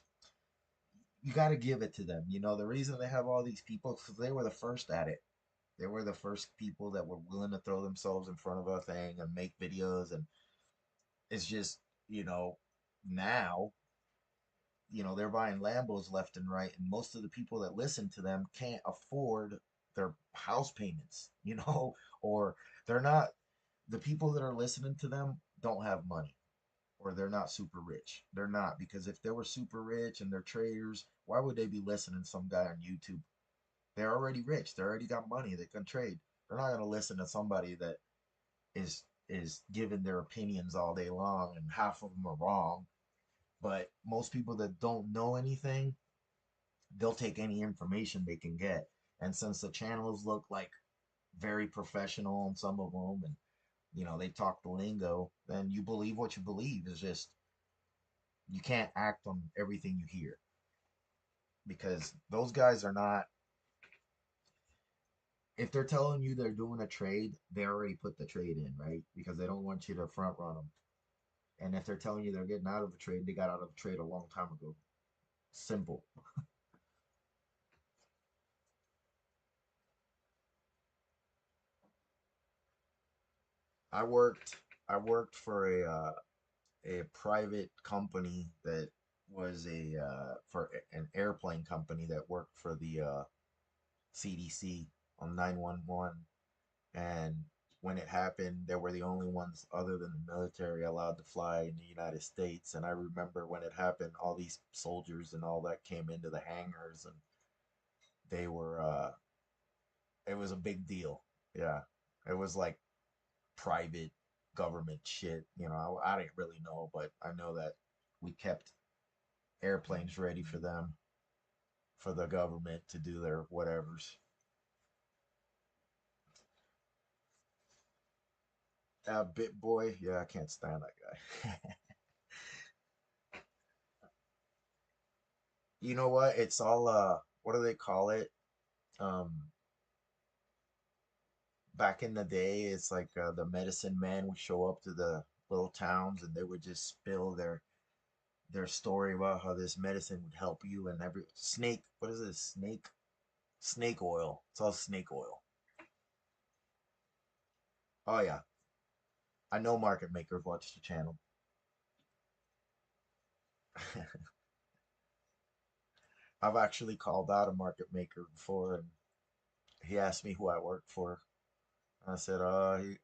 you got to give it to them. You know, the reason they have all these people because they were the first at it. They were the first people that were willing to throw themselves in front of a thing and make videos. And it's just, you know, now, you know, they're buying Lambos left and right. And most of the people that listen to them can't afford their house payments, you know, or they're not, the people that are listening to them don't have money or they're not super rich. They're not, because if they were super rich and they're traders, why would they be listening to some guy on YouTube? They're already rich. They already got money. They can trade. They're not going to listen to somebody that is giving their opinions all day long and half of them are wrong. But most people that don't know anything, they'll take any information they can get. And since the channels look like very professional on some of them, and you know they talk the lingo, then you believe what you believe. It's just you can't act on everything you hear because those guys are not. If they're telling you they're doing a trade, they already put the trade in, right? Because they don't want you to front run them. And if they're telling you they're getting out of the trade, they got out of the trade a long time ago. Simple. I worked I worked for a private company that was a for an airplane company that worked for the CDC on 911. And when it happened, they were the only ones other than the military allowed to fly in the United States. And I remember when it happened, all these soldiers and all that came into the hangars, and they were it was a big deal. Yeah, it was like private government shit. You know, I didn't really know, but I know that we kept airplanes ready for them, for the government to do their whatevers. Bit Boy, yeah, I can't stand that guy. You know what? It's all what do they call it? Um, Back in the day, it's like the medicine man would show up to the little towns and they would just spill their story about how this medicine would help you and every snake. What is it? Snake oil. It's all snake oil. Oh yeah, I know market makers watch the channel. I've actually called out a market maker before, and he asked me who I worked for. I said, I'm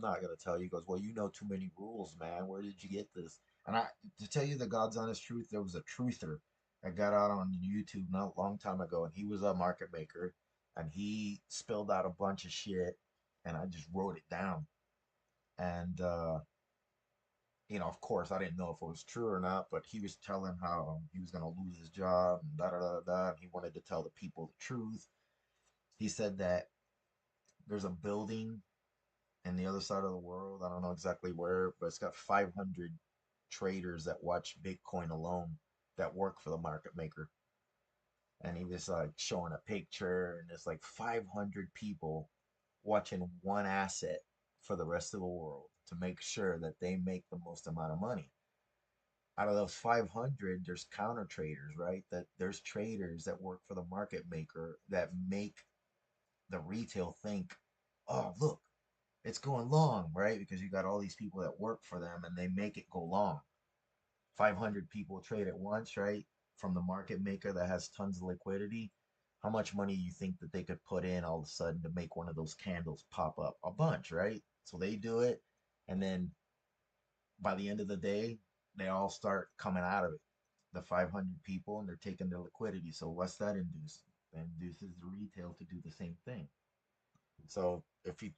not gonna tell you. He goes, well, you know too many rules, man. Where did you get this? And to tell you the God's honest truth, there was a truther that got out on YouTube not a long time ago, and he was a market maker, and he spilled out a bunch of shit, and I just wrote it down. And of course, I didn't know if it was true or not, but he was telling how he was gonna lose his job and da da da da. And he wanted to tell the people the truth. He said that there's a building in the other side of the world. I don't know exactly where, but it's got 500 traders that watch Bitcoin alone that work for the market maker. And he was like showing a picture, and it's like 500 people watching one asset for the rest of the world to make sure that they make the most amount of money. Out of those 500, there's counter traders, right? That there's traders that work for the market maker that make the retail think, oh, look, it's going long, right? Because you got all these people that work for them and they make it go long. 500 people trade at once, right? From the market maker that has tons of liquidity. How much money you think that they could put in all of a sudden to make one of those candles pop up? A bunch, right? So they do it. And then by the end of the day, they all start coming out of it. The 500 people, and they're taking their liquidity. So what's that induce? That induces the retail to do the same thing. So if you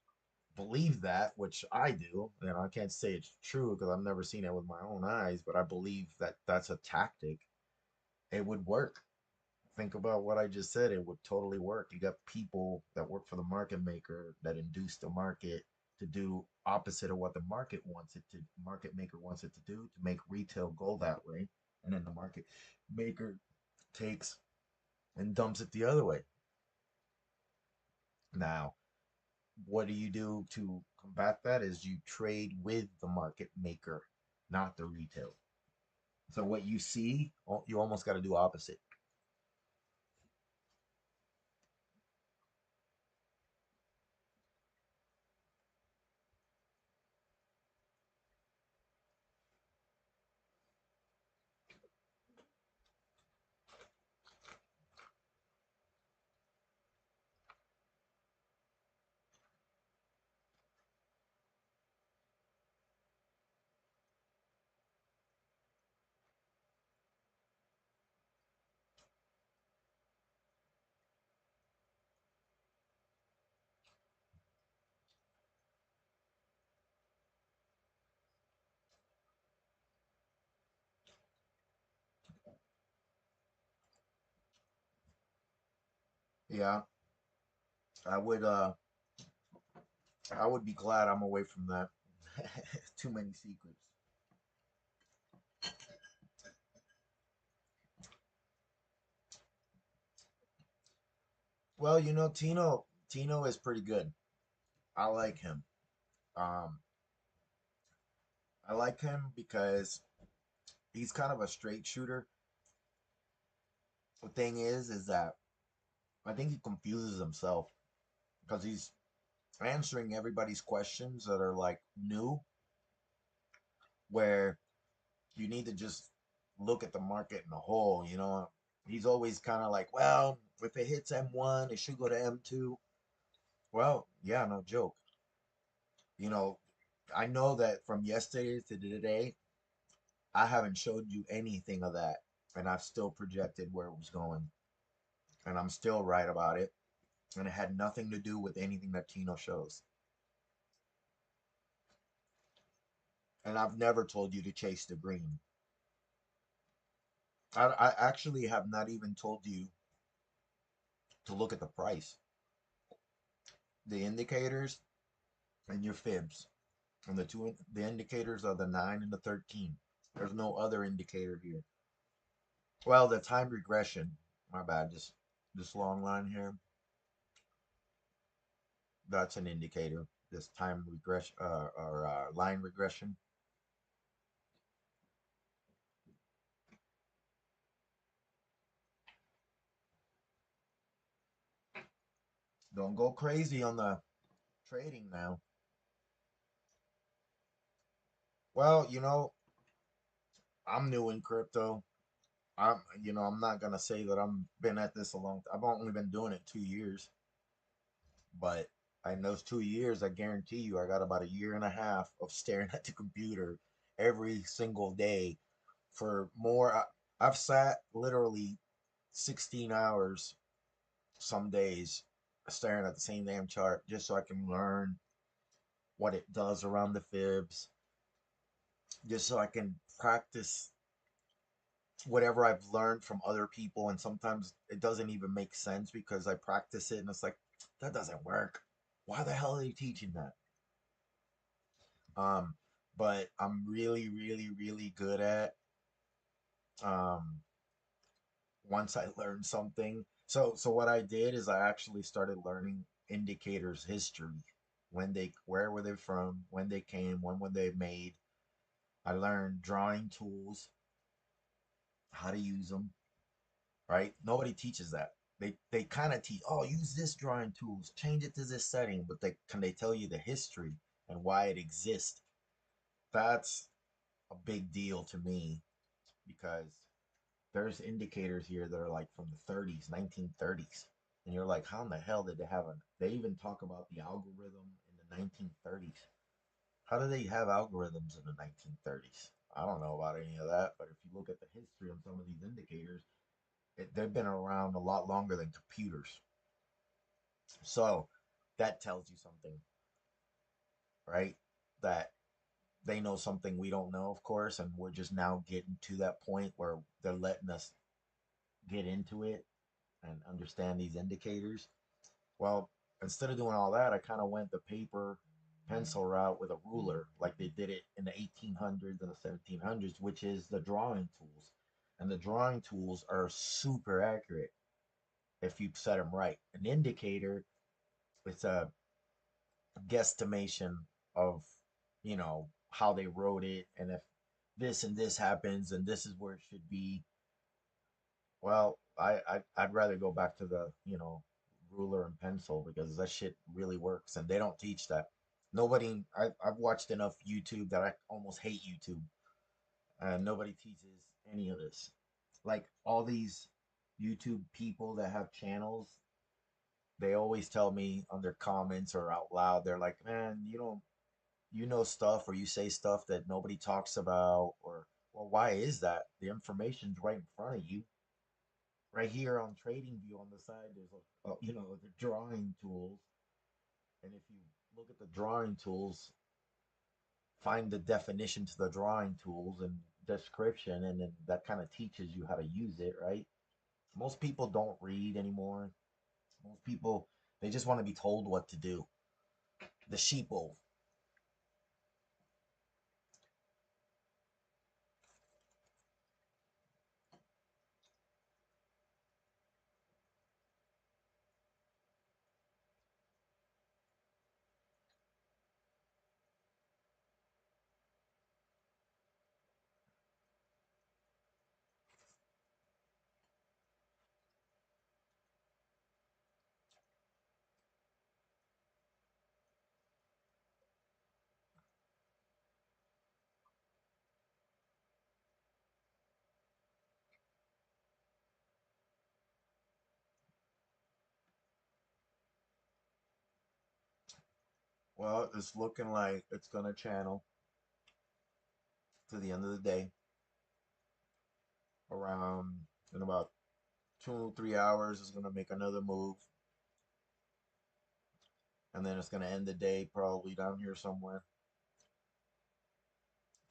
believe that, which I do, I can't say it's true because I've never seen it with my own eyes, but I believe that that's a tactic. It would work. Think about what I just said. It would totally work. You got people that work for the market maker that induce the market to do opposite of what the market maker wants it to do to make retail go that way. And then the market maker takes and dumps it the other way. Now, what do you do to combat that is you trade with the market maker, not the retail. So what you see, you almost got to do opposite. Yeah, I would I would be glad I'm away from that. Too many secrets. Well, Tino is pretty good. I like him. Um, I like him because he's kind of a straight shooter. The thing is that I think he confuses himself because he's answering everybody's questions that are like new, where you need to just look at the market in a whole. He's always kind of like, well, if it hits M1, it should go to M2. Well, yeah, no joke. You know, I know that from yesterday to today, I haven't showed you anything of that, and I've still projected where it was going, and I'm still right about it, and it had nothing to do with anything that Tino shows. And I've never told you to chase the green. I actually have not even told you to look at the price, the indicators, and your fibs. And the indicators are the 9 and the 13. There's no other indicator here. Well, the time regression, my bad, just this long line here, that's an indicator. This time regression or line regression. Don't go crazy on the trading now. Well, I'm new in crypto. I'm not gonna say that I'm been at this a long. I've only been doing it 2 years, but in those 2 years, I guarantee you, I got about a year and a half of staring at the computer every single day for more. I've sat literally 16 hours some days staring at the same damn chart just so I can learn what it does around the fibs, just so I can practice whatever I've learned from other people. And sometimes it doesn't even make sense because I practice it and it's like, that doesn't work. Why the hell are you teaching that? Um, but I'm really, really, really good at um once I learned something. So what I did is I actually started learning indicators history. Where were they from, when they came, when were they made. I learned drawing tools, how to use them, right? Nobody teaches that. They kind of teach, oh, use this drawing tools, change it to this setting, but they tell you the history and why it exists. That's a big deal to me because there's indicators here that are like from the 30s, 1930s. And you're like, how in the hell did they have they even talk about the algorithm in the 1930s. How do they have algorithms in the 1930s? I don't know about any of that, but if you look at the history of some of these indicators, they've been around a lot longer than computers. So that tells you something, right? That they know something we don't know, of course, and we're just now getting to that point where they're letting us get into it and understand these indicators. Well, instead of doing all that, I kind of went the paper pencil route with a ruler, like they did it in the 1800s and the 1700s, which is the drawing tools. And the drawing tools are super accurate if you set them right. An indicator, it's a guesstimation of, how they wrote it, and if this and this happens, and this is where it should be. Well, I'd rather go back to the ruler and pencil because that shit really works, and they don't teach that. Nobody. I've watched enough YouTube that I almost hate YouTube, and nobody teaches any of this. Like all these YouTube people that have channels, they always tell me on their comments or out loud, they're like, "Man, you know stuff or you say stuff that nobody talks about," or, well, why is that? The information's right in front of you. Right here on TradingView on the side, there's the drawing tools. And if you look at the drawing tools, find the definition to the drawing tools and description, and then that kind of teaches you how to use it, right? Most people don't read anymore. Most people, they just want to be told what to do. The sheeple. Well, it's looking like it's going to channel to the end of the day around in about 2 3 hours. It's going to make another move, and then it's going to end the day probably down here somewhere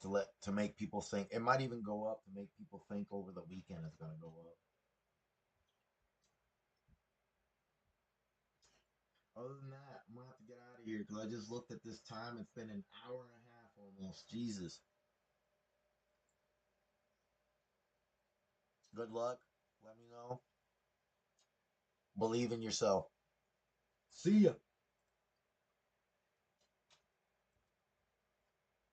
to make people think. It might even go up to make people think over the weekend it's going to go up. Other than that, I'm gonna have to get out of here because I just looked at this time. It's been an hour and a half almost. Jesus. Good luck. Let me know. Believe in yourself. See ya.